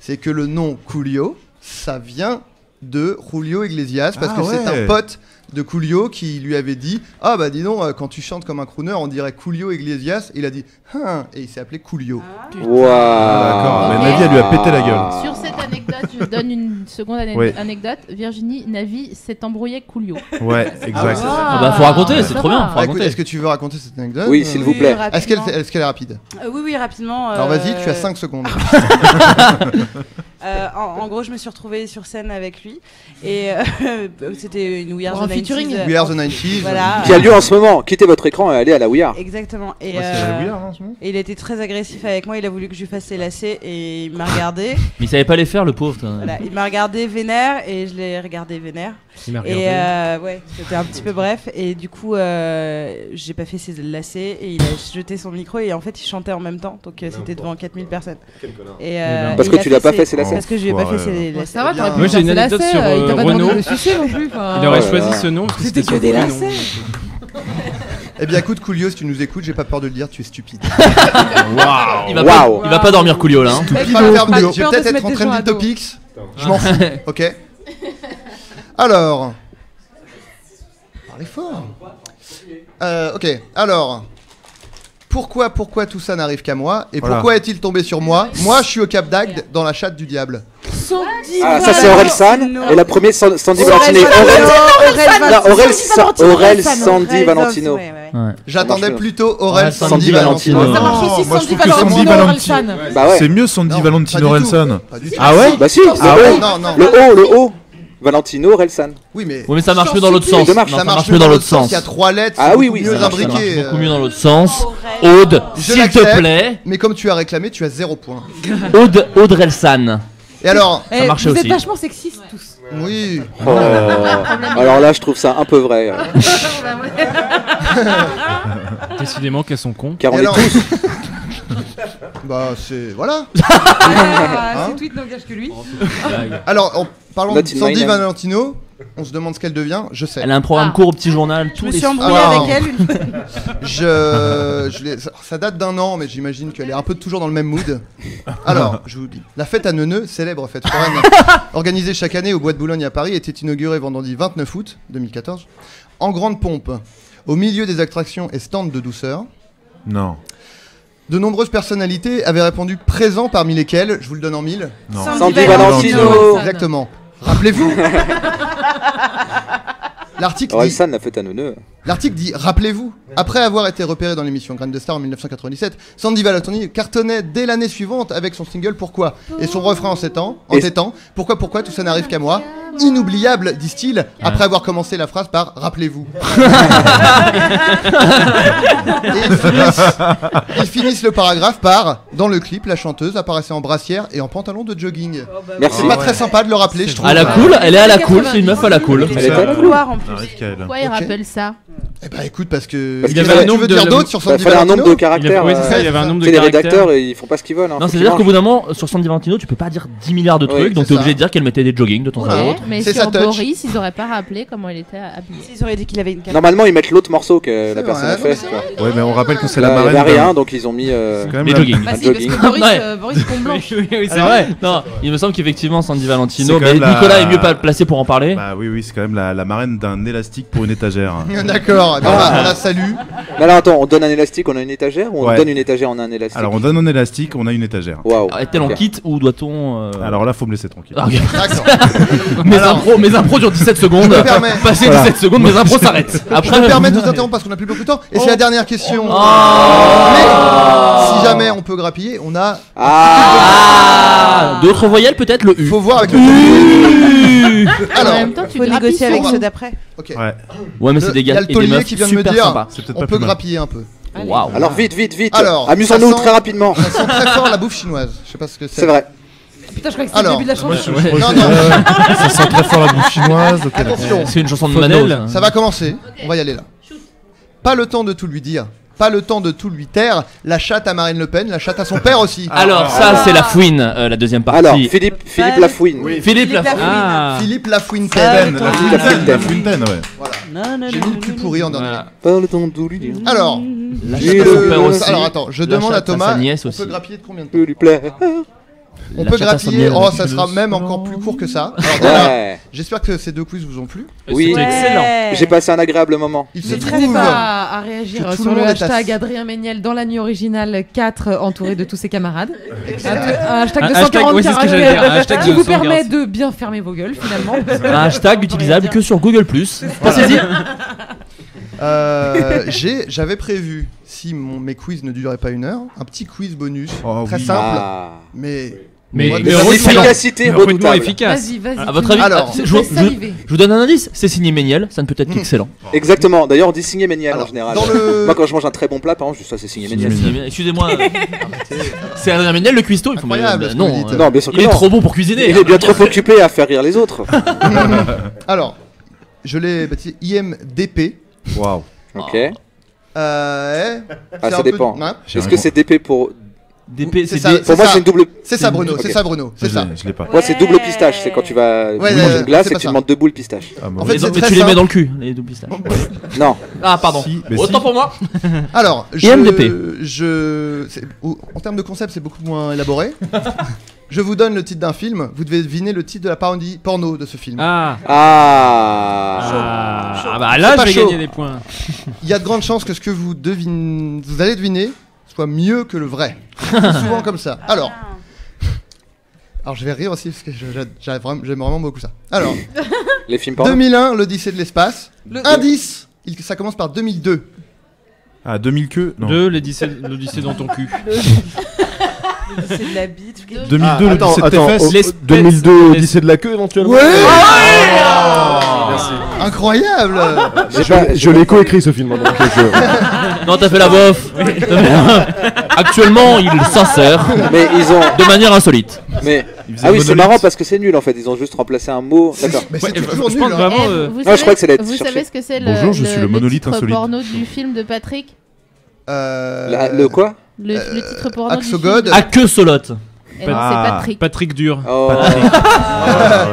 C'est que le nom Julio, ça vient de Julio Iglesias parce que c'est ouais. un pote de Julio qui lui avait dit ah bah dis donc quand tu chantes comme un crooner on dirait Julio Iglesias. Il a dit et il s'est appelé Julio. Waouh. D'accord, mais Navi elle lui a pété la gueule. Sur cette anecdote, je donne une seconde anecdote. Virginie Navi s'est embrouillée avec Coolio. Ouais, exact. Ah bah faut raconter, c'est trop bien. Faut Ah, écoute, raconter. est-ce que tu veux raconter cette anecdote Oui, s'il vous plaît. Est-ce qu'elle est rapide? Oui, rapidement. Alors vas-y, tu as 5 secondes. En gros, je me suis retrouvée sur scène avec lui et c'était une We Are En the 90s. featuring. We Are the 90s. Voilà. Qui a lieu en ce moment. Quittez votre écran et allez à la We Are. Exactement. Et, Ouais, c'est la We Are, en ce moment. et il était très agressif avec moi. Il a voulu que je lui fasse ses lacets et il m'a regardé. Mais il savait pas les faire, le pauvre. Voilà, il m'a regardé vénère et je l'ai regardé vénère. Il m'a Et regardé. ouais, c'était un petit peu bref. Et du coup, j'ai pas fait ses lacets et il a jeté son micro et en fait, il chantait en même temps. Donc c'était devant 4000 personnes. Et, Parce il que a tu l'as fait pas fait ses lacets. Parce que je lui ai pas fait ses Bon, lacets. ça va, t'aurais pu Moi, j'ai lui une faire ses anecdote lacets, sur, il t'a pas demandé Renaud. de le sucer non plus. enfin. Il aurait ouais, choisi ouais. ce nom. parce C'était son que des prénom. lacets. Eh bien écoute Julio, si tu nous écoutes, j'ai pas peur de le dire, tu es stupide. Il va, Waouh. il va pas dormir Coolio là. Hein. Je vais Mec, pas le il faire, a pas je peur vais de peut-être se être mettre en des train gens de à dos. topics. Je m'en fous, ok. Alors. Parlez fort. Ok, alors. Pourquoi tout ça n'arrive qu'à moi? Et Voilà. pourquoi est-il tombé sur moi? Moi, je suis au Cap d'Agde, dans la chatte du diable. Ah, ça c'est Aurel San. Et la première Sandy Valentino. Aurel Sandy Valentino. Ouais, ouais. Ouais. J'attendais marche plutôt Aurel Ouais, Sandy Sandy Valentino. Valentino. Ça marche aussi, moi, je Sandy trouve que Sandy Valentino, Valentino- Orelsan. Bah ouais. C'est mieux Sandy Non, Valentino pas du tout. Orelsan. Pas du tout. Ah ouais. Bah si. Ah Le ouais, haut. non, non. Le haut. Valentino Aurel San. Oui, mais. Ouais, mais ça marche mieux dans l'autre Les sens. deux marchent. Non, ça marche mieux dans l'autre sens. Il y a 3 lettres. Ah c'est oui, beaucoup oui, mieux ça marche, ça imbriqué. Beaucoup mieux dans l'autre sens. Aurel. Aude, Je s'il te l'accepte. plaît. Mais comme tu as réclamé, tu as 0 point. Audrelsan. Et alors. Ça marchait Vous aussi. êtes vachement sexistes tous. Oui. Oh. Alors là, je trouve ça un peu vrai. Décidément qu'elles sont cons. Car on Et est alors- tous. Bah, c'est. Voilà. Ah, Ces tweets n'engagent que lui. Alors, parlons Not de in my Sandy name. Valentino. On se demande ce qu'elle devient. Je sais. Elle a un programme Ah. court au petit journal Je tous me les suis embrouillée Alors. avec elle une fois. Ça date d'un an, mais j'imagine qu'elle est un peu toujours dans le même mood. Alors, je vous dis. La fête à Neuneu, célèbre fête foraine, organisée chaque année au Bois de Boulogne à Paris, était inaugurée vendredi 29 août 2014, en grande pompe. Au milieu des attractions et stands de douceur, Non. de nombreuses personnalités avaient répondu présents, parmi lesquelles, je vous le donne en mille. Non. Sandy Valentino. Exactement. Rappelez-vous. L'article Aurel dit, San l'a fait à Neuneu. rappelez-vous, après avoir été repéré dans l'émission Graines de Star en 1997, Sandy Valentino cartonnait dès l'année suivante avec son single Pourquoi et son refrain en tétant, pourquoi tout ça n'arrive qu'à moi. Inoubliable, disent-ils, après avoir commencé la phrase par rappelez-vous. Et ils finissent le paragraphe par dans le clip, la chanteuse apparaissait en brassière et en pantalon de jogging. Merci. C'est pas très sympa de le rappeler, je trouve. À la cool, elle est à la cool, c'est une meuf à la cool. Elle est à la couloir en plus. Arrête, Kael. Pourquoi il Ok. rappelle ça? Eh bah écoute, parce que. Parce qu'il y Tu avait un veux nombre dire de- d'autres sur Il Sandy fallait un Valentino nombre de caractères. Oui, c'est ça, il y avait un nombre de Tu sais, les caractères. rédacteurs, ils font pas ce qu'ils veulent. hein, Non, faut c'est-à-dire qu'ils qu'au bout d'un moment, sur Sandy Valentino, tu peux pas dire 10 milliards de Oui, trucs, donc c'est t'es obligé ça. de dire qu'elle mettait des joggings de temps à Ouais, autre. mais C'est sur sa touch. Boris, ils auraient pas rappelé comment il était habillé. Ils auraient dit qu'il avait une carte. Normalement, ils mettent l'autre morceau que la C'est personne vrai, a fait. c'est tu vois. Ouais, mais on rappelle que c'est Là, la il y marraine. avait d'un- rien, donc ils ont mis. C'est quand même Les la- joggings. Bah Un si, parce jogging. que Boris, Ouais. Boris pompe blanche. C'est vrai. Non, il me semble qu'effectivement Sandy C'est Valentino, quand mais même la- Nicolas est mieux pas placé pour en parler. Bah oui, c'est quand même la marraine d'un élastique pour une étagère. D'accord, eh ben, on la salue. Mais alors attends, on donne un élastique, on a une étagère ou on Ouais. donne une étagère, on a un élastique? Alors on donne un élastique, on a une étagère. Waouh. Est-elle en Ok. kit ou doit-on. Alors là, faut me laisser tranquille. Ah, ok. D'accord. Mes impros durent 17 secondes. Je me permets. Passer Voilà. 17 secondes, mes impros s'arrêtent. Je Après, me permets de vous interrompre parce qu'on a plus beaucoup de temps. Et c'est la dernière question. Oh. Mais si jamais on peut grappiller, on a. Ah, d'autres voyelles peut-être le U. Faut voir avec le. En Alors, même temps, tu Faut grappilles négocier avec sur- ceux d'après. ok. Ouais, Ouais, mais c'est des Il y a gars le et des taulier meufs qui vient de me super dire. sympas. c'est peut-être On pas peut plus mal. grappiller un peu. Waouh. Alors vite, vite, vite. Alors, amusons-nous ça sent- très rapidement. Ça sent très fort la bouffe chinoise. Je sais pas ce que c'est. C'est vrai. Putain, je crois que c'était le Alors, début de la chanson. Non, non, Ça sent très fort la bouffe chinoise. Ok, d'accord. attention. C'est une chanson de Faudel. Mano. Ça va commencer. On va y aller là. Pas le temps de tout lui dire. Pas le temps de tout lui taire. La chatte à Marine Le Pen, la chatte à son père aussi. Alors, ça, c'est la fouine, la deuxième partie. Alors, Philippe Lafouine. Philippe Lafouine. Ah. Philippe Lafouine. La Lafouine. Fontaine, ouais. J'ai mis le plus pourri en dernier. Parle-t-on d'Ouli. Alors, alors attends, je demande à Thomas, on peut grappiller de combien de temps? Lui plaît. On peut grappiller, oh ça sera même encore plus court que ça. Alors déjà, j'espère que ces deux quiz vous ont plu. Oui, excellent. J'ai passé un agréable moment. Il se trouve à réagir sur le hashtag Adrien Méniel dans la nuit originale 4 entouré de tous ses camarades. Un hashtag de 140 caractères qui vous permet de bien fermer vos gueules finalement. Un hashtag utilisable que sur Google+. Passez-y. J'avais prévu, si mes quiz ne duraient pas 1 heure, un petit quiz bonus très simple, mais efficacité efficace. Vas-y. À votre avis, alors, je vous donne un indice, c'est signé Méniel, ça ne peut être qu'excellent. Exactement, d'ailleurs on dit signé Méniel en général. dans le- Moi quand je mange un très bon plat, par exemple, je dis ça c'est signé Méniel. Excusez-moi, c'est Adrien Méniel le cuistot. Il faut Incroyable, ce que non, vous dites. Non, bien sûr que il est non. trop bon pour cuisiner. Il est bien trop occupé à faire rire les autres. Alors, je l'ai baptisé IMDP. Waouh. Ok. C'est ça un peu- dépend. hein Est-ce que c'est DP pour... DP, C'est c'est ça. Pour moi c'est une double... C'est ça Bruno, Ok. c'est ça Bruno, c'est ça. Je l'ai pas. Moi c'est double pistache, c'est quand tu vas manger une glace c'est et pas que tu ça. demandes 2 boules pistache. Ah, En fait, Mais c'est tu très les mets simple. dans le cul, les doubles pistaches. Non. Ah, pardon. Si, mais Autant si. pour moi. Alors, IMDP. En termes de concept, c'est beaucoup moins élaboré. Je vous donne le titre d'un film, vous devez deviner le titre de la parodie porno de ce film. Ah bah là C'est pas je vais chaud. gagner des points. Il y a de grandes chances que ce que vous allez deviner soit mieux que le vrai. C'est souvent comme ça. Alors je vais rire aussi parce que j'aime vraiment beaucoup ça. Alors, Les films porno. 2001, l'Odyssée de l'espace. Indice, ça commence par 2002. Ah, 2000 queues. Non. L'Odyssée dans ton cul. C'est de la bite. 2002, attends, l'Odyssée de tes fesses. 2002, Odyssée de la queue éventuellement. Ouais. Merci. Incroyable. Je l'ai coécrit ce film, hein, donc je... Non, t'as fait la bof. Actuellement, il s'insère Mais ils ont... de manière insolite. Mais... Il faisait Ah oui, c'est monolithe. marrant parce que c'est nul en fait, ils ont juste remplacé un mot. D'accord. Mais c'est toujours Je nul. pense hein. vraiment. Vous je crois que ça allait être vous cherché. savez ce que c'est Bonjour, je suis le monolithe titre insolite. porno du film de Patrick Le quoi? le titre porno du Axogod. film. À que solotte. Eh non, c'est Patrick. Patrick Dur. Oh.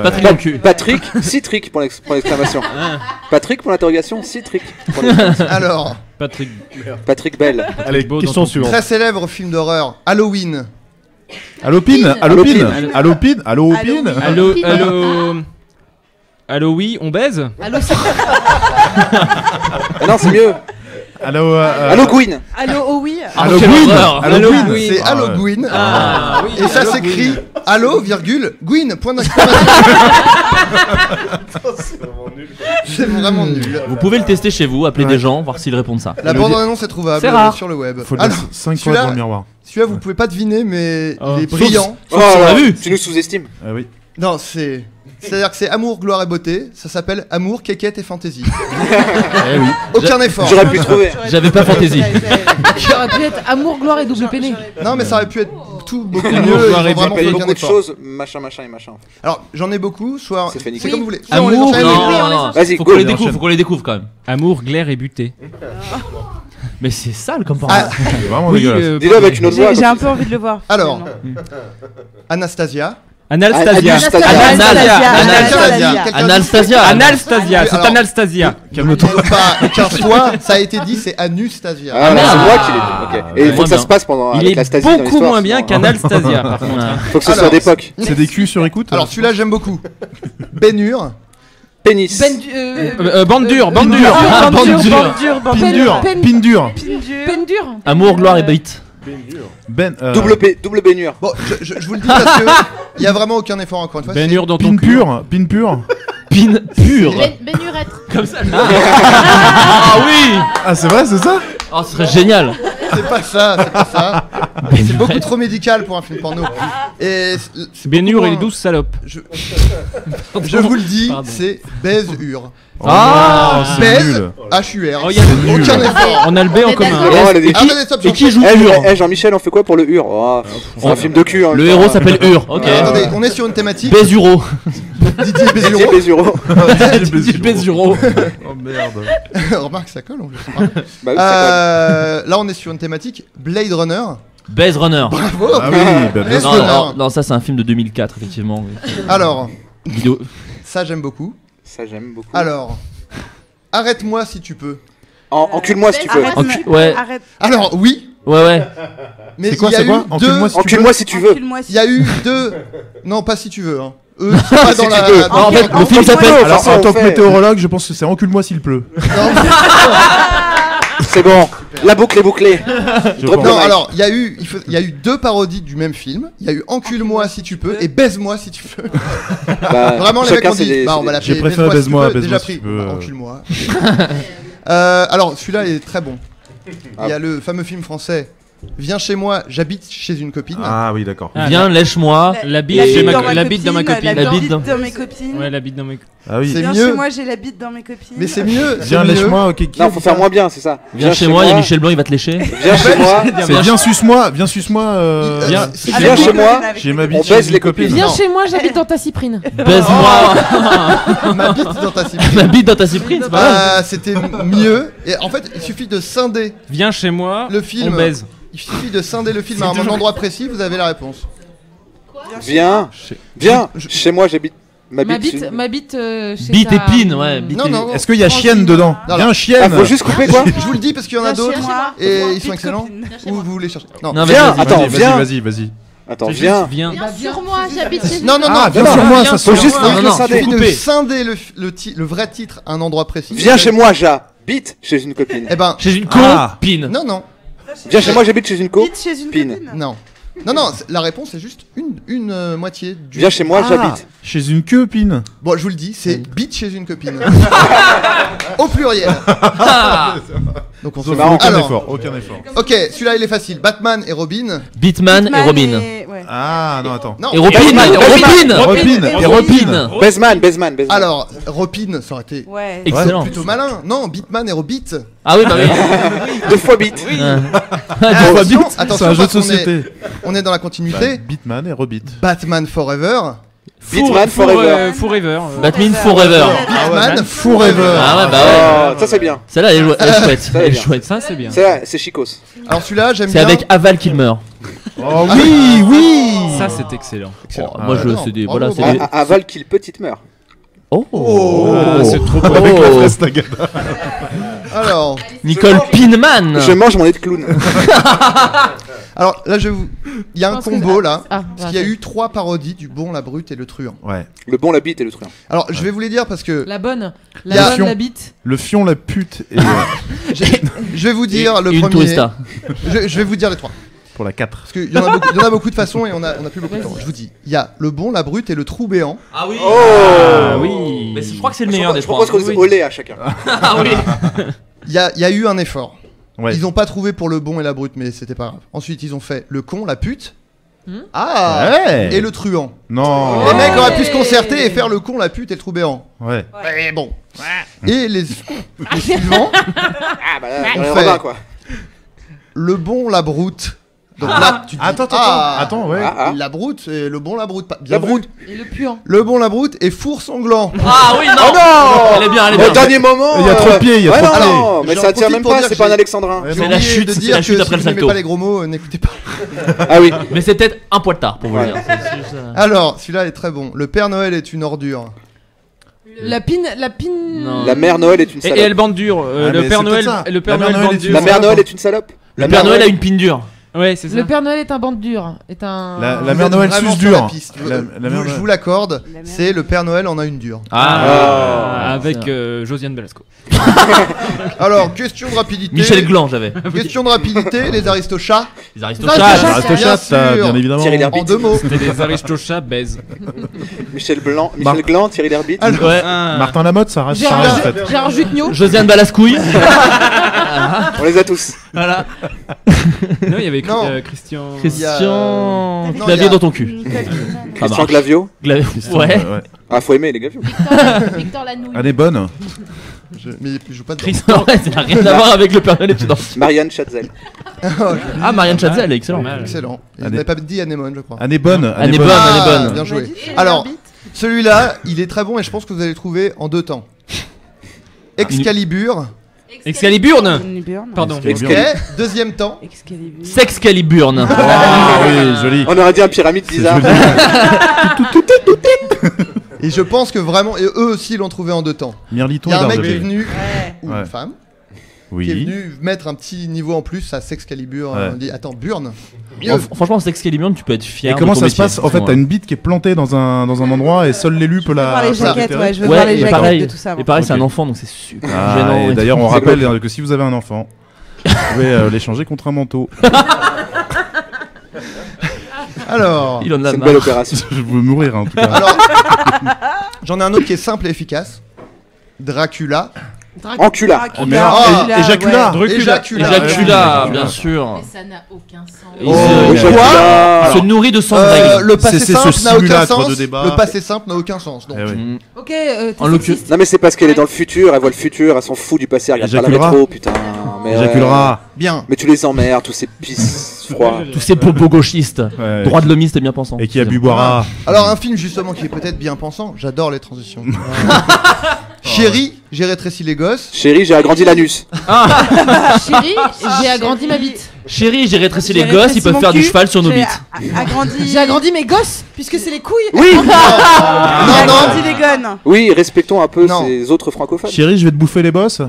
Patrick dans le cul. Patrick, Citric pour l'exclamation. Patrick pour l'interrogation, Citric pour l'exclamation. Alors, Patrick Bell. Allez, Beau question dans ton suivante. très célèbre film d'horreur, Halloween. Allopine. Allô oui, on baise. Allô, Ah non, c'est mieux. Halloween. allô, oh oui. Halloween. Halloween. C'est Halloween. Ah oui. Et ça s'écrit Allo, virgule, Gwyn, point d'exclamation. C'est vraiment nul. Vous pouvez le tester chez vous, appeler des gens, voir s'ils répondent ça. La bande-annonce est trouvable C'est rare. sur le web. Faut le Alors, 5 fois devant le miroir. celui-là, vous pouvez pas deviner, mais Oh. il est brillant. Oh, on l'a là, vu. tu nous sous-estimes. Ah oui. Non, c'est-à-dire que c'est Amour, gloire et beauté. Ça s'appelle Amour, Kékette et Fantaisie. Eh oui. Aucun effort. J'aurais pu trouver. J'avais pas fantaisie. Qui aurait pu être amour, gloire et double peiné. Non, mais ça aurait pu être tout beaucoup Amour, mieux. gloire Ils et ont vraiment Il y fait a aucun beaucoup de effort. choses, machin et machin. Alors, j'en ai beaucoup. Soit C'est phénix. c'est comme vous voulez. Soit Amour, on les enchaîne. non, Oui, on les non. enchaîne. Vas-y, Faut go. qu'on les découvre quand même. Amour, glaire et buté. Mais c'est sale comme Ah, parole. C'est vraiment Oui, dégueulasse. Dis-le avec une autre voix. J'ai un peu envie de le voir. Alors, finalement. Anastasia. Analstasia. Analstasia. Analstasia, c'est Alors- Analstasia. Calme-toi. Pas qu'un fois, ça a été dit, c'est Anustasia. Ah, là, c'est Ah. moi qui l'ai dit. Ok. Et il faut Moins que ça bien. se passe pendant Il avec est la Stasie dans beaucoup l'histoire, moins bien sinon, qu'Analstasia par contre. Voilà. Faut que ce soit Alors, d'époque. C'est des culs sur écoute. Alors, celui-là, j'aime beaucoup. Bénur. Pénis. Bande dure, bande dure. Pin dur. Pin dur. Peine dure. Amour, gloire et bite. Double baignure. Bon, je vous le dis parce que il y a vraiment aucun effort encore une fois. Baignure dans ton Pin cul. pur. Pin pur. Pin pur. Bénurette. Comme ça. Ah oui. Ah, c'est vrai, c'est ça? Oh, ce serait génial. C'est pas ça, c'est pas ça. C'est beaucoup trop médical pour un film porno. Et c'est Bénure beaucoup et les moins- 12 salopes. Je vous le dis, Pardon. c'est baise-ur. Ah, c'est Baise, nul. H-U-R. Oh, y a nul. Aucun effort. On a le B en On est commun. d'accord. Oh, elle a des- Attendez, stop, Et qui joue Eh, Ur? Jean-Michel, on fait quoi pour le Ur? Oh, c'est un film de cul. Le héros s'appelle Ur. Ok. Attendez, on est sur une thématique. Bézuro. Didier Didier Bézuro. Bézuro. Bézuro. Oh merde. Remarque, ça colle. Je sais pas. Bah oui, ça Là, on est sur une thématique Blade Runner. Baze Runner. Bravo. Ah oui, bah, bien Blade sûr. Runner. Non, ça c'est un film de 2004 effectivement. Alors, Vidéo. ça j'aime beaucoup. colle. Ça, j'aime beaucoup. Alors, arrête-moi si tu peux. Encule-moi si tu peux. Ouais. Arrête. Alors oui. Ouais. Mais c'est quoi, il y a c'est quoi eu deux. Encule-moi si tu veux. Il y a eu deux. Non, pas si tu veux. Hein. Eux, c'est pas dans la. Non, en fait, le film s'appelle. Alors, en tant que météorologue, je pense que c'est encule-moi s'il pleut. C'est bon. La boucle est bouclée. Non, alors il y a eu deux parodies du même film. Il y a eu Encule-moi si tu peux et Baise-moi si tu peux. Vraiment les mecs ont dit. On va l'appeler. J'ai préféré Baise-moi. Déjà pris. Encule-moi. Alors celui-là est très bon. Il y a le fameux film français. Viens chez moi, j'habite chez une copine. Ah oui, d'accord. Viens, lèche-moi. La bite dans ma copine. La bite dans mes copines. Ouais, la bite dans mes copines. Ah oui. Viens chez moi, j'ai la bite dans mes copines. Mais c'est mieux. Viens, lèche-moi. Non, faut faire moins bien, c'est ça. Viens chez moi, il y a Michel Blanc, il va te lécher. Viens chez moi. C'est viens suce-moi. Viens suce-moi. Viens chez moi. J'ai ma bite. On baise les copines. Viens chez moi, j'habite dans ta cyprine. Baise-moi. Ma bite dans ta cyprine. Ma bite dans ta cyprine, c'est pas mal. C'était mieux. Et en fait, il suffit de scinder. Viens chez moi. Le film. On baise. Il suffit de scinder le film à un endroit précis, vous avez la réponse. Viens chez moi, j'habite. Ma bite chez Bite ta... épine, ouais. Non. Est-ce qu'il y a chienne dedans? Viens, chienne. Faut juste couper quoi? Je vous le dis parce qu'il y en a d'autres et ils sont excellents. Ou vous voulez chercher? Non, viens, attends, viens. Vas-y. Attends, viens. Viens sur moi, j'habite chez Non, viens sur moi, ça faut juste scinder le vrai titre à un endroit précis. Viens chez moi, j'habite chez une copine. Eh ben, chez une copine. Non. Viens chez moi, j'habite chez une copine. Chez une copine. Non, la réponse est juste une moitié du. Viens chez moi, j'habite. Chez une copine. Bon, je vous le dis, c'est bite chez une copine. Au pluriel. Donc on se marre. Aucun effort. Ok, celui-là il est facile. Batman et Robin. Batman et Robin. Ah non, attends. Et Robin. Baseman. Alors, Robin, ça aurait été excellent. Plutôt malin. Non, Bitman et Robit. Ah oui, bah oui. 2 fois bit. Attention, c'est un jeu de société. On est dans la continuité. Bitman et Robit. Batman Forever. Batman Forever. Batman Forever. Batman Forever. Ah ouais, bah ouais. Ça c'est bien. Celle-là, elle est chouette. Ça, c'est bien. C'est chicos. Alors celui-là, j'aime bien. C'est avec Val Kilmer. Oh oui. Ça, c'est excellent. Moi, c'est des. Voilà, c'est des. Val Kill Petite meurt. C'est trop beau avec la fraise Tagada. Alors, Nicole Pinman. Je mange mon nez de clown. Alors là, il y a un combo là, parce qu'il y a eu 3 parodies du Bon, la Brute et le Truand. Ouais. Le Bon, la Bite et le Truand. Alors je vais vous les dire parce que la bonne, la bite. Le fion, la pute et. Je vais vous dire le premier. Je vais vous dire les 3. Pour la 4. Parce qu'il y en a beaucoup de façons et on a plus beaucoup de temps. Je vous dis, il y a le Bon, la Brute et le Trou béant. Ah oui. Ah oui. Mais je crois que c'est le meilleur des 3. Je propose qu'on dise olé à chacun. Ah oui. Il y a eu un effort. Ouais. Ils n'ont pas trouvé pour le Bon et la Brute, mais c'était pas grave. Ensuite, ils ont fait le Con, la Pute. Et le Truand. Non. Les mecs auraient pu se concerter et faire le Con, la Pute et le Trou béant. Ouais. Et bon. Et les suivants. On fait quoi. Le Bon, la Brute. Donc là, tu te dis, attends, ouais. La Brute et le Bon, la Brute. La Brute. Et le puant. Le Bon, la Brute et Four sanglant. Ah oui, non. Oh non. Elle est bien. Au dernier moment. Il y a trop de pieds, Non, mais ça tient même pas, c'est pas un alexandrin. C'est la chute, c'est la chute après le salto. Si vous n'aimez salto. pas les gros mots, n'écoutez pas. Ah oui. Mais c'est peut-être un poil tard pour vous le dire. Alors, celui-là est très bon. Le Père Noël est une ordure. La pine. La mère Noël est une salope. Et elle bande dure. Le Père Noël bande dure. La mère Noël est une salope. Le Père Noël a une pine dure. Ouais, c'est ça. Le Père Noël est un bande dur. La mère Noël suce dur. Je vous l'accorde, c'est le Père Noël en a une dure. Avec Josiane Belasco. Alors, question de rapidité. Michel Gland, j'avais. Question de rapidité, les Aristochats. Les Aristochats, bien évidemment. Thierry Lherbitte. En 2 mots. C'était les Aristochats baise. Michel Gland, Thierry Lherbitte. Martin Lamotte, ça reste en fait. Gérard Jutgnot. Josiane Balascouille. On les a tous. Voilà. Non, il y avait Christian. Clavier dans ton cul. Christian Glavio. Ouais. Ah, faut aimer les Glavios. Victor Lanouille. Elle est bonne. Mais je joue pas dedans. Christian, ça n'a rien à voir avec le Père Noël et tu danses. Marianne Chazelle. Ah, Marianne Chazelle, excellent. Excellent. Il n'avait pas dit Anémone, je crois. Elle est bonne. Elle est bonne. Bien joué. Alors, celui-là, il est très bon et je pense que vous allez le trouver en 2 temps. Excalibur. Excaliburne. Pardon. Deuxième temps. Sexcaliburne. Ah oui, joli. On aurait dit un pyramide bizarre. Et je pense que vraiment, et eux aussi l'ont trouvé en 2 temps. Mirliton Il y a un mec Barbe qui est Belle. venu, ou Ouais. une femme, Oui. qui est venu mettre un petit niveau en plus à Sexcalibur. Ouais. On dit, attends, Burn. Franchement, Sexcalibur, tu peux être fier. Et comment de ton ça se passe? métier, En fait, t'as une bite qui est plantée dans un endroit et seul l'élu peut la. voir les jaquettes, récupérer. je veux voir les et jaquettes pareil, de tout ça. et pareil, c'est Ok. un enfant, donc c'est super Ah, gênant. et et d'ailleurs, tout. on rappelle que si vous avez un enfant, vous pouvez l'échanger contre un manteau. Alors, Il en a C'est une marre. belle opération. Je veux mourir, hein, en tout cas. alors j'en ai un autre qui est simple et efficace. Dracula. Encula. Oh, mais alors, Ah, éjacula. Éjacula, bien sûr. Mais ça n'a aucun sens. Il Oh, se- quoi il se nourrit de sang de règles. Le passé C'est ce simple n'a aucun simulacre sens. de débat. Le passé simple n'a aucun sens. Donc, Eh oui. Mm. Ok, t'es En l'occurrence- sexiste. Non mais c'est parce qu'elle est dans le futur, elle voit le futur, elle s'en fout du passé, elle regarde pas la Éjaculera. rétro, putain. Mais Éjaculera. bien. Mais tu les emmerdes, tous ces pisses froids. Tous ces popos gauchistes. Ouais. Droit de l'homiste et bien pensant. Et qui a bu boira. Alors, un film justement qui est peut-être bien pensant. J'adore les transitions. Chérie, j'ai rétréci les gosses. Chérie, j'ai agrandi l'anus. Chérie, j'ai agrandi ma bite. Chérie, j'ai rétréci les J'ai gosses, rétréci ils peuvent mon faire du cul, cheval sur nos j'ai bites. J'ai agrandi mes gosses, puisque c'est les couilles. Oui. Non, J'ai non. agrandi les guns. Oui, respectons un peu Non. ces autres francophones. Chérie, je vais te bouffer les bosses.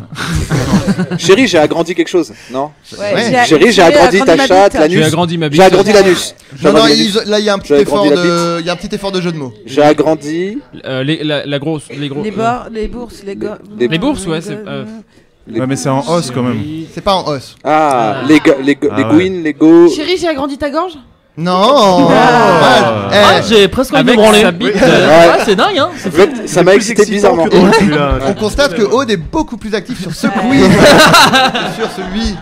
Chérie, j'ai agrandi quelque chose. Non. Ouais. Chérie, j'ai agrandi ta ma chatte, bite. J'ai l'anus. agrandi ma bite. J'ai agrandi l'anus. J'ai Non, non, agrandi l'anus. là il y a un petit J'ai effort agrandi la de, il y a un petit effort de jeu de mots. J'ai agrandi. La grosse. Les gros. Les bords, les bourses, les gars. Les bourses, ouais, c'est. Les- Ouais, mais c'est en os quand même. C'est pas en os. Ah, Ah. les ouais. gouines, les go. Chérie, j'ai agrandi ta gorge. Non. Ah. Ah, Eh, j'ai presque envie de me Avec branler. sa bite. Ouais, c'est dingue, hein. C'est fou. Ça m'a excité bizarrement. on constate que Aude est beaucoup plus actif sur ce quiz que sur celui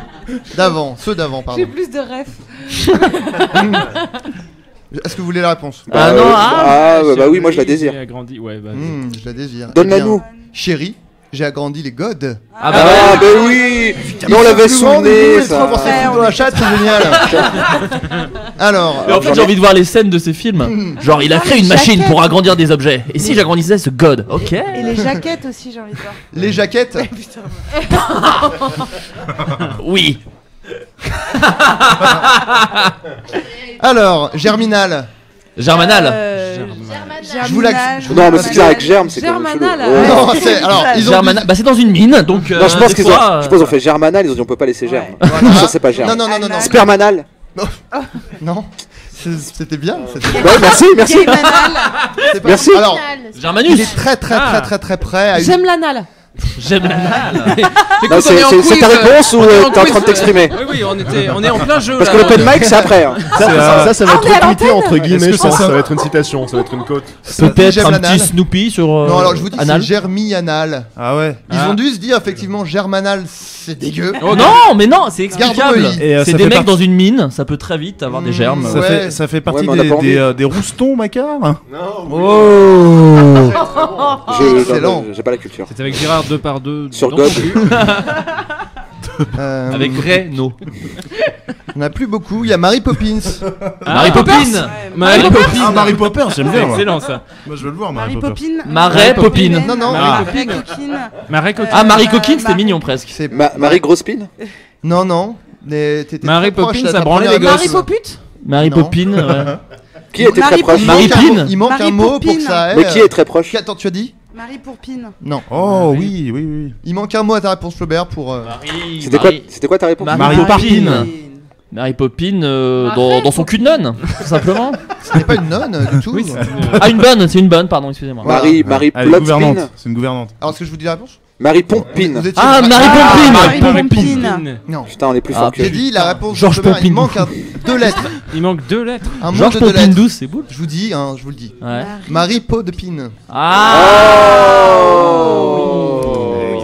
d'avant. Ceux d'avant, pardon. J'ai plus de rêves. Est-ce que vous voulez la réponse? Ah non, bah oui, moi je la désire. J'ai agrandi, ouais, bah. Je la désire. Donne-la Eh bien, nous. Chérie, j'ai agrandi les godes. Ah Ah, bah oui. Mais on l'avait sous le nez, ça. Pour Ouais, dans la chatte, c'est génial. Alors, Mais en fait, j'ai envie de voir les scènes de ces films. Genre, il a créé une machine pour agrandir des objets. Et si j'agrandissais ce god? Ok. Et les jaquettes aussi, j'ai envie de voir. les jaquettes. Oui. Alors, Germinal. Germanal. Je vous la. Non, mais c'est bizarre avec germe, c'est comme Germanal, chelou. ouais. Non, c'est. Alors, ils ont. Germanal. Bah, c'est dans une mine, donc. Non, je pense des qu'ils fois, ont fait germanal, ils ont dit on peut pas laisser germe. Voilà. Ça c'est pas germe. Non, non, non, non, non. Spermanal. Non. C'était bien. Ouais, merci, merci. C'est pas- Merci. Alors, Germanus. il est très près à une. J'aime l'anal. J'aime l'anal. Non, c'est ta réponse ou t'es en train de t'exprimer? Oui, on est en plein jeu. Parce que l'open mic c'est après. hein. Ça va être retweeté entre guillemets, Est-ce je que pense. ça- Ça va être une citation, ça va être une quote. Peut-être J'aime un l'anal. petit Snoopy sur. Non, alors je vous dis, c'est anal. Germianal. Ah ouais. Ils ont dû se dire effectivement Germanal, c'est dégueu. Oh non, mais non, c'est Garde-le, explicable. il. Et, C'est ça des fait mecs partie- dans une mine, ça peut très vite avoir des germes. Ouais. Ça fait partie Ouais, mais on a pas des roustons, Macar. Oh. Excellent. J'ai pas la culture. C'est avec Gérard Depardieu. Sur non God. plus. Avec Reno. On n'a plus beaucoup. Il y a Mary Poppins. Mary Poppins. Mary Ah, Poppins. Mary Popper, j'aime bien. moi. Excellent ça. Moi, je veux le voir, Mary Marie Popper. Popine. Marais Poppins. Non, non. Marie Marie Coquine. Marie Coquine. Ah, Marie Coquine, c'était Marie- mignon presque. C'est Marie Grospine. Non, non. Mais t'étais Marie très proche, Poppins, là, ça ta branlait première les gosses. réponse. Marie Popute. Marie Non. Poppins, ouais. Qui était très Marie proche? Il Marie manque un Pine. mot- Il manque Marie un mot pour que Poppine. ça ait. Mais qui est très proche? Attends, tu as dit? Marie Pourpine. Non. Oh oui, oui, oui. Il manque un mot à ta réponse, Flaubert, pour. C'était quoi ta réponse? Marie Marie Poppins. Mary Poppins dans son cul de nonne, tout simplement. C'était pas une nonne du tout. Oui, c'est Ah, une bonne, c'est une bonne, pardon, excusez-moi. Voilà. Marie Elle est gouvernante. Plotspine. C'est une gouvernante. Alors, est-ce que je vous dis la réponse? Marie Pompine. Vous étiez- Ah, Marie Poppins. Marie Marie Pompine. Poppins. Non. Putain, on est plus Ah, fort que J'ai dit la réponse. Georges de Flaubert, il Pompidou. manque deux lettres. Il manque 2 lettres. Un mot Georges de deux Poppins lettres. 12, c'est beau. Je vous dis, hein, je vous le dis. Ouais. Marie Podpine. Ah.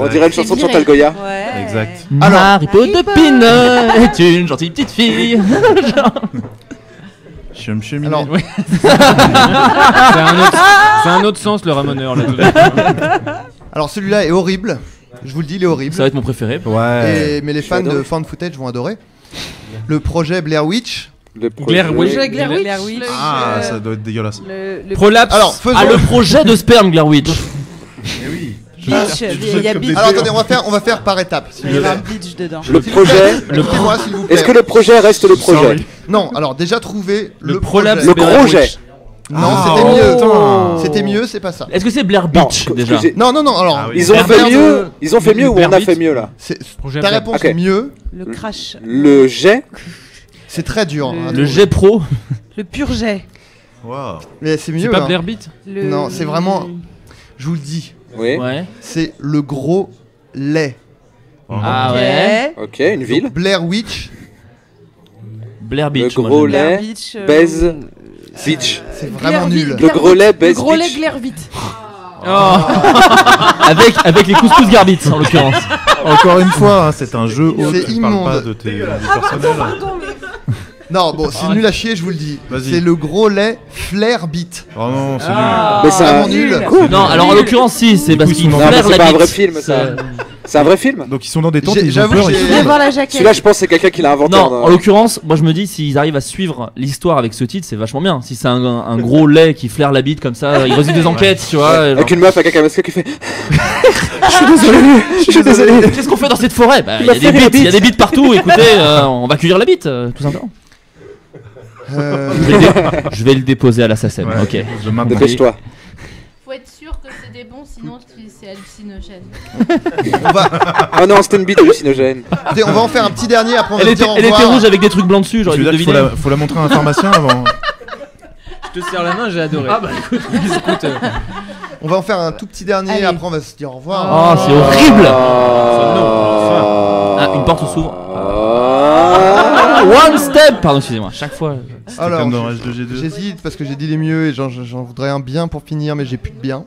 On dirait une chanson de viré. Chantal Goya. Ouais. Exact. Alors. Marie Poppins est une gentille petite fille. Chum chum. Alors, C'est un autre sens le ramoneur là. alors celui-là est horrible. Je vous le dis, il est horrible. Ça va être mon préféré. Ouais. Mais les fans de fan footage vont adorer. Le projet Blair Witch. Blair Witch. Blair Witch. Blair Witch. Ah, ça doit être dégueulasse. Le Prolapse. Alors, faisons. Ah, le projet de sperme, Blair Witch. Beach. Il y a Beach. Alors attendez, on va faire par étapes. s'il Il y vous a plaît. un Beach dedans. Le projet. Écoutez-moi, s'il vous plaît. Est-ce que le projet reste le projet? Non, alors déjà trouver le prolapse projet. Le projet. Non, c'était mieux. C'était mieux, c'est pas ça. Est-ce que c'est Blair Beach déjà? Non, alors. Ils ont fait mieux. Ils ont fait mieux ou on a fait mieux là? Ta réponse est mieux. Le crash. Le jet. C'est très dur. Le jet pro. Le pur jet. Waouh. Mais c'est mieux. C'est pas Blair Beach? Non, c'est vraiment. Je vous le dis. Oui. Ouais. C'est le gros lait. Ah ouais. Ok, une ville. Donc, Blair Witch. Blair Beach. Le gros lait Beach, baise Beach. C'est vraiment nul. Le gros lait baise Le gros lait Beach. glaire vite. avec les couscous Garbit en l'occurrence. Encore une fois, hein, c'est un jeu où C'est tu parles immonde. pas de tes vies personnelles. Non, bon, c'est nul à chier, je vous le dis. Vas-y. C'est le gros lait Flair Beat. Oh non, c'est Mais c'est Vraiment nul. Non, alors en l'occurrence si, c'est parce qu'ils Non, mais flairent c'est la pas un bite. vrai film ça. C'est un vrai film. nul. Donc ils sont dans des tentes et ils ont J'avoue peur. que ils j'ai- sont- Je vais voir la jaquette. Celui-là, je pense que c'est quelqu'un qui l'a inventé. Non, en l'occurrence, moi je me dis s'ils arrivent à suivre l'histoire avec ce titre, c'est vachement bien. Si c'est un gros lait qui flaire la bite comme ça, il résout des enquêtes, tu vois. Avec genre, une meuf avec un masque qui fait. je suis désolé. Qu'est-ce qu'on fait dans cette forêt? Bah, il y a des bites, il y a des bites partout. Écoutez, on va cueillir la bite, tout simplement. Je vais le déposer à la SACEM. Ouais, Ok. je m'attends. Dépêche-toi. Faut être sûr que c'est des bons, sinon c'est hallucinogène. Oh non, c'était une bite hallucinogène. Écoutez, on va en faire un petit dernier, après on va Elle se était, dire au elle était revoir. rouge avec des trucs blancs dessus, j'aurais dû Celui-là, deviner. faut la montrer à un pharmacien avant. Je te serre la main, j'ai adoré. Ah bah écoute, On va en faire un tout petit dernier, Allez. après on va se dire au revoir. Oh, c'est horrible. Ah, Ah, une porte s'ouvre. One step. Pardon, excusez-moi. Chaque fois. C'était Alors, comme dans H2G2. J'hésite parce que j'ai dit les mieux et j'en voudrais un bien pour finir, mais j'ai plus de bien.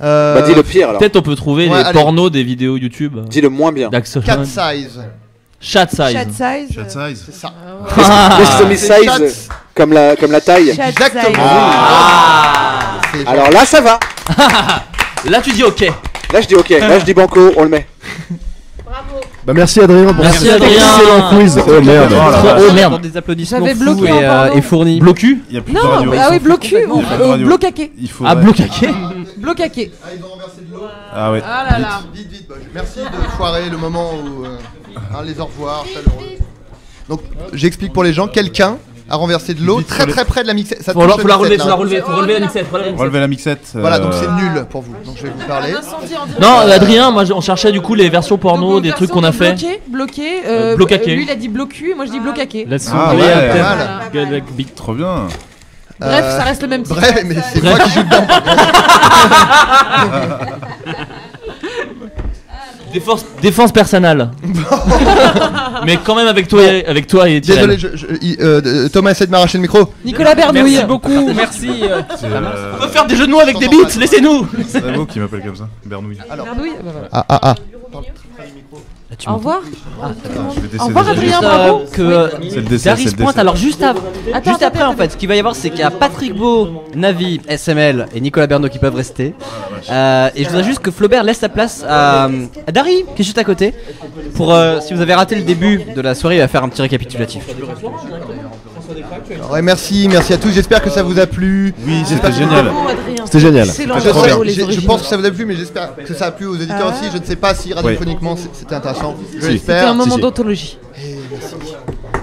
Bah dis le pire alors. Peut-être on peut trouver Ouais, les allez. pornos des vidéos YouTube. Dis le moins bien. d'Axel. Cat size. Chat size. Chat size. Chat size. C'est ça. Est-ce qu'ils ont mis C'est size comme la taille? Chat Exactement. size. C'est Alors là ça va. Là tu dis ok. Là je dis ok. Là je dis banco, on le met. Bah merci Adrien pour Merci, ce Adrien. excellent quiz. Oh merde. Oh là là. Oh merde. Des applaudissements J'avais fous bloqué en pardon. et fournis. Blocu. Il y a plus de Non, radio. ah oui, blocu ou Pas de radio. blocaqué. Il faut. Ah blocaqué. Blocaqué. Ah, ils ont renversé de l'eau. Ah ouais. Ah là là. Vite. Bah, merci de foirer le moment où les au revoir chaleureux. Donc j'explique pour les gens, quelqu'un a renversé de l'eau Vite, très faut très près de la mixette. Ça Faut touche la relever, mixette, faut là. relever la mixette. Relever la mixette. Voilà, donc c'est nul pour vous. Donc je vais vous parler. Non, Adrien, moi on cherchait du coup les versions porno des trucs qu'on a fait. Bloqué. Blocaqué. Lui il a dit blocu, moi je dis blocaqué. Let's Ah go. ouais, pas mal. Galactic Beat. Trop bien. Bref, ça reste le même titre. Bref, mais c'est moi qui joue dedans. Défense personnelle. Mais quand même avec toi et Thierry. Désolé, Thomas essaie de m'arracher le micro. Nicolas Bernouille. Merci beaucoup, merci. C'est On peut faire des jeux de mots avec des beats, laissez-nous.Avo qui m'appelle comme ça. Bernouille. Bernouille, bah voilà. Ah. Au revoir. Je vais Au revoir décéder. Adrien, bravo. Que C'est le dessert, Dari c'est se le pointe dessert. alors juste Attends, après en fait, ce qu'il va y avoir c'est qu'il y a Patrick Beau, Navi, SML et Nicolas Bernot qui peuvent rester. Et je voudrais juste que Flaubert laisse sa place à Dari qui est juste à côté. Pour si vous avez raté le début de la soirée, il va faire un petit récapitulatif. Ouais, merci à tous. J'espère que ça vous a plu. Oui, J'espère c'était que- génial. Bravo, Adrien. C'était génial. Excellent. Je, trop bien. je pense que ça vous a plu, mais j'espère que ça a plu aux éditeurs aussi. Je ne sais pas si radiophoniquement c'était intéressant. Je Si. C'était l'espère. un moment si. d'anthologie.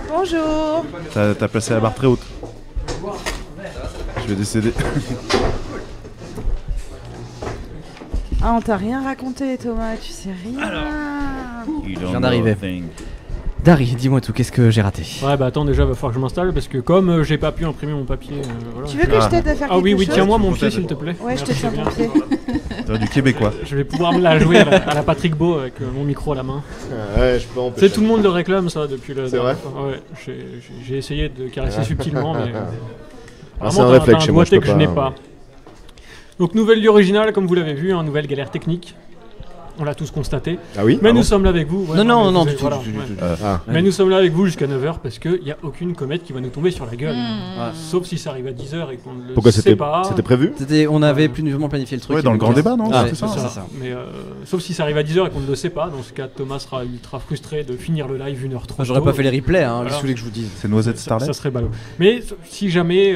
Bonjour. T'as placé la barre très haute. Je vais décéder. Ah, on t'a rien raconté, Thomas, tu sais rien. Je viens d'arriver. Dari, dis-moi tout, qu'est-ce que j'ai raté? Ouais, bah attends, déjà, va falloir que je m'installe parce que comme j'ai pas pu imprimer mon papier. Voilà. Tu veux que je t'aide à faire Ah oui, quelque oui, chose tiens-moi mon pied s'il te plaît. Ouais, je te Merci tiens bien. ton pied. T'as du québécois. Je vais pouvoir me la jouer à la Patrick Beau avec mon micro à la main. Ouais, je peux Tu empêcher. sais, tout le monde le réclame ça depuis le. C'est vrai Ouais, j'ai essayé de caresser subtilement, mais. Alors, c'est un réflexe chez moi, je doigté peux que je n'ai pas. pas. Donc, nouvelle du original, comme vous l'avez vu, nouvelle galère technique. On l'a tous constaté. Ah oui. Mais nous sommes là avec vous. Ouais, Non, mais non, vous- du tout, voilà, du tout, ouais. du tout. Ah. Mais nous sommes là avec vous jusqu'à 9h parce qu'il n'y a aucune comète qui va nous tomber sur la gueule. Ouais. Sauf si ça arrive à 10h et qu'on ne le Pourquoi sait c'était pas. prévu? On avait plus vraiment planifié le truc. Ouais, dans le grand débat, non? Ah, C'est C'est ça. ça. Mais sauf si ça arrive à 10h et qu'on ne le sait pas. Dans ce cas, Thomas sera ultra frustré de finir le live 1h trop J'aurais tôt. pas fait les replays, hein, Voilà. qu'est-ce que vous voulez que je vous dise? C'est Noisette Ça Starlet. serait ballot. Mais si jamais,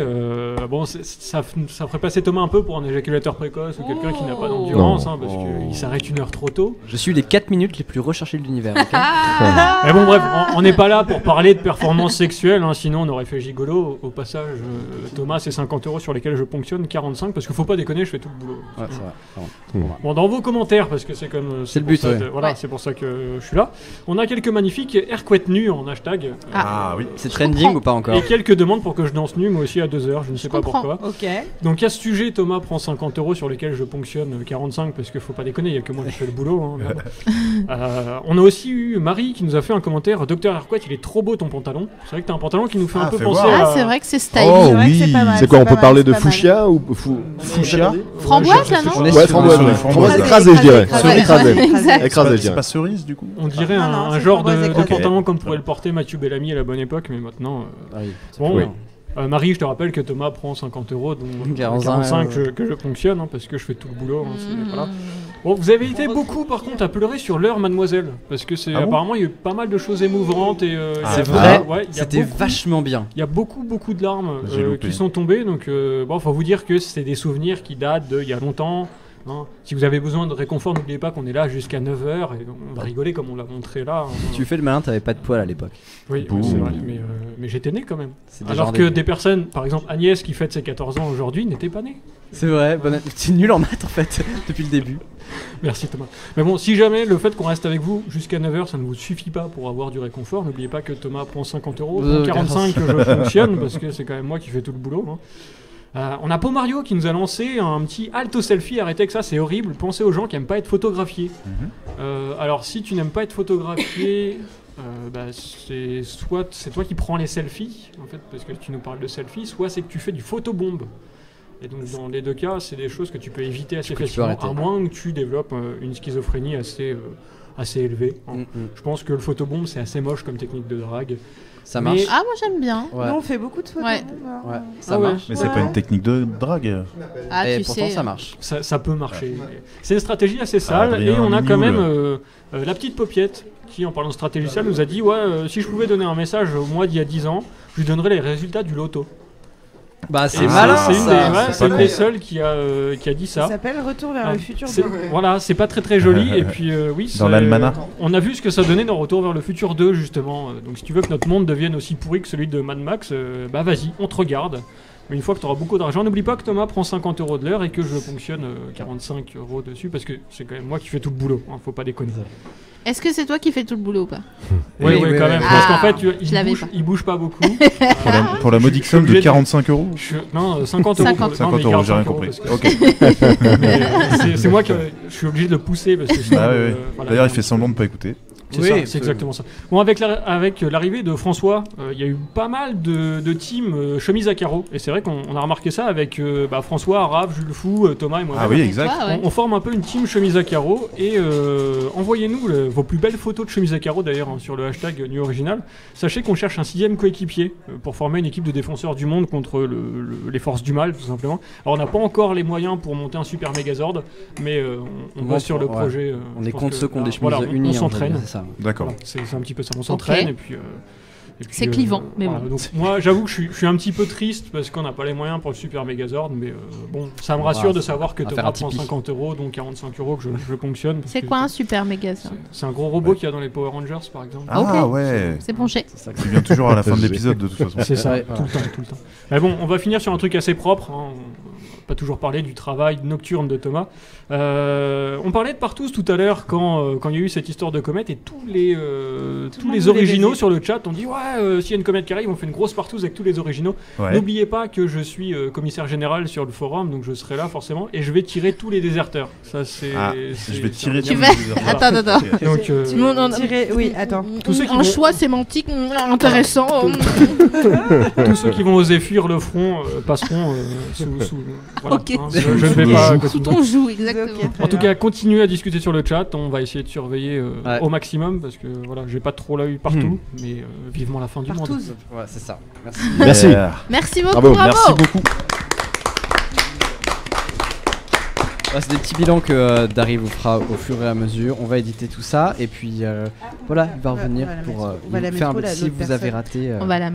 bon, ça ferait passer Thomas un peu pour un éjaculateur précoce ou quelqu'un qui n'a pas d'endurance, Non. hein, parce qu'il s'arrête 1h trop trop tôt. Je suis les 4 minutes les plus recherchées de l'univers. Okay. Mais bon, bref, on n'est pas là pour parler de performance sexuelle, hein, sinon on aurait fait gigolo. Au passage, Thomas, c'est 50 € sur lesquels je ponctionne 45 parce qu'il faut pas déconner, je fais tout le boulot. Ouais, c'est vrai. Bon, dans vos commentaires, parce que c'est comme. C'est le but, voilà, c'est pour ça que je suis là. On a quelques magnifiques airquettes nus en hashtag. Oui. C'est trending ou pas encore? Et quelques demandes pour que je danse nu, moi aussi à 2h, je ne sais pas pourquoi. Ok. Donc à ce sujet, Thomas prend 50 € sur lesquels je ponctionne 45 parce qu'il faut pas déconner, il n'y a que moi qui fais le boulot. Hein, on a aussi eu Marie qui nous a fait un commentaire. Docteur Airquette, il est trop beau ton pantalon. C'est vrai que t'as un pantalon qui nous fait un peu penser à... c'est vrai que c'est stylé. Oh c'est vrai oui, que c'est pas mal, c'est quoi, on peut parler de c'est pas mal. fuchsia ou fuchsia? Framboise là, non? Ouais, framboise écrasée, je dirais. Écrasée, je C'est dirais. pas cerise du coup? On dirait un genre de pantalon comme pourrait le porter Mathieu Bellamy à la bonne époque, mais maintenant... Bon, Marie, je te rappelle que Thomas prend 50 €, donc 45 que je fonctionne, hein, parce que je fais tout le boulot. Voilà. Bon, vous avez été beaucoup, par contre, à pleurer sur l'heure, mademoiselle, parce que apparemment il y a eu pas mal de choses émouvantes et c'est vrai. C'était vachement bien. Il y a beaucoup de larmes qui sont tombées, donc faut vous dire que c'est des souvenirs qui datent d'il y a longtemps. Hein. Si vous avez besoin de réconfort, n'oubliez pas qu'on est là jusqu'à 9h et on va rigoler comme on l'a montré là. Tu fais le malin, t'avais pas de poils à l'époque. Oui, c'est vrai, mais j'étais né quand même. Alors que des personnes, par exemple Agnès qui fête ses 14 ans aujourd'hui, n'était pas née. C'est vrai, c'est nul en maths en fait, depuis le début. Merci Thomas. Mais bon, si jamais le fait qu'on reste avec vous jusqu'à 9h, ça ne vous suffit pas pour avoir du réconfort, n'oubliez pas que Thomas prend 50 €, 45 que je fonctionne, parce que c'est quand même moi qui fais tout le boulot. Hein. On a Mario qui nous a lancé un petit alto selfie. Arrêtez avec ça, c'est horrible. Pensez aux gens qui n'aiment pas être photographiés. Alors, si tu n'aimes pas être photographié, c'est soit c'est toi qui prends les selfies, en fait, parce que tu nous parles de selfies, soit c'est que tu fais du photobombe. Et donc, dans les deux cas, c'est des choses que tu peux éviter assez facilement, à moins que tu développes une schizophrénie assez élevée. Hein. Je pense que le photobombe, c'est assez moche comme technique de drague. Ça marche. Ah, moi j'aime bien. Nous, on fait beaucoup de photos. Ça marche. Mais c'est pas une technique de drague. Ah, et tu pourtant, sais. ça marche. Ça peut marcher. C'est une stratégie assez sale. Et on a quand même la petite Popiette qui, en parlant de stratégie sale, nous a dit si je pouvais donner un message au mois d'il y a 10 ans, je lui donnerais les résultats du loto. Bah c'est malin, c'est une des seules qui a dit ça. Ça s'appelle Retour vers le futur 2. Voilà, c'est pas très joli et puis dans l'almanach. On a vu ce que ça donnait dans Retour vers le futur 2 justement. Donc si tu veux que notre monde devienne aussi pourri que celui de Mad Max, vas-y, on te regarde. Mais une fois que tu auras beaucoup d'argent, n'oublie pas que Thomas prend 50 € de l'heure et que je ponctionne 45 € dessus parce que c'est quand même moi qui fais tout le boulot, hein, faut pas déconner. Est-ce que c'est toi qui fais tout le boulot ou pas? Oui, quand même, parce qu'en fait, il bouge pas beaucoup. Pour la modique somme de 45 €. Non, 50 €. 50 €, j'ai rien compris. C'est moi qui je suis obligé de le pousser parce que sinon, D'ailleurs, il fait semblant de pas écouter. C'est exactement ça. Bon, avec l'arrivée de François, il y a eu pas mal de teams chemise à carreaux. Et c'est vrai qu'on a remarqué ça avec François, Raph, Jules Fou, Thomas et moi. Ah oui, exact. On forme un peu une team chemise à carreaux. Et envoyez-nous vos plus belles photos de chemise à carreaux d'ailleurs sur le hashtag New Original. Sachez qu'on cherche un 6e coéquipier pour former une équipe de défenseurs du monde contre les forces du mal, tout simplement. Alors on n'a pas encore les moyens pour monter un super Mégazord, mais on bosse sur le projet. On est contre ceux qui ont des chemises unies. On s'entraîne. D'accord. Voilà, c'est un petit peu ça, on s'entraîne et puis c'est clivant, mais bon. Donc, moi, j'avoue que je suis un petit peu triste parce qu'on n'a pas les moyens pour le Super Megazord, mais bon, ça me rassure de savoir que Thomas prend 50 €, donc 45 € que je ponctionne. C'est quoi un Super Megazord? C'est un gros robot qu'il y a dans les Power Rangers, par exemple. Ah ouais. C'est penché. Il vient toujours à la fin de l'épisode, de toute façon. C'est ça, tout le temps. Mais bon, on va finir sur un truc assez propre. Hein. Pas toujours parler du travail nocturne de Thomas. On parlait de Partous tout à l'heure quand il y a eu cette histoire de comète et tous les originaux sur le chat ont dit s'il y a une comète qui arrive, on fait une grosse Partous avec tous les originaux. N'oubliez pas que je suis commissaire général sur le forum, donc je serai là forcément et je vais tirer tous les déserteurs. Ça c'est. Je vais tirer tous les déserteurs. Attends. Donc oui, attends. Un choix sémantique intéressant. Tous ceux qui vont oser fuir le front passeront sous voilà, ok. Je ne vais pas sous ton joug, exactement. En tout cas, continuez à discuter sur le chat. On va essayer de surveiller au maximum parce que voilà, j'ai pas trop l'œil partout, mais vivement la fin du monde. Ouais, c'est ça. Merci. Merci beaucoup. Bravo. Merci beaucoup. C'est des petits bilans que Dari vous fera au fur et à mesure. On va éditer tout ça et puis voilà, il va revenir pour faire un petit. Si vous avez raté. On va la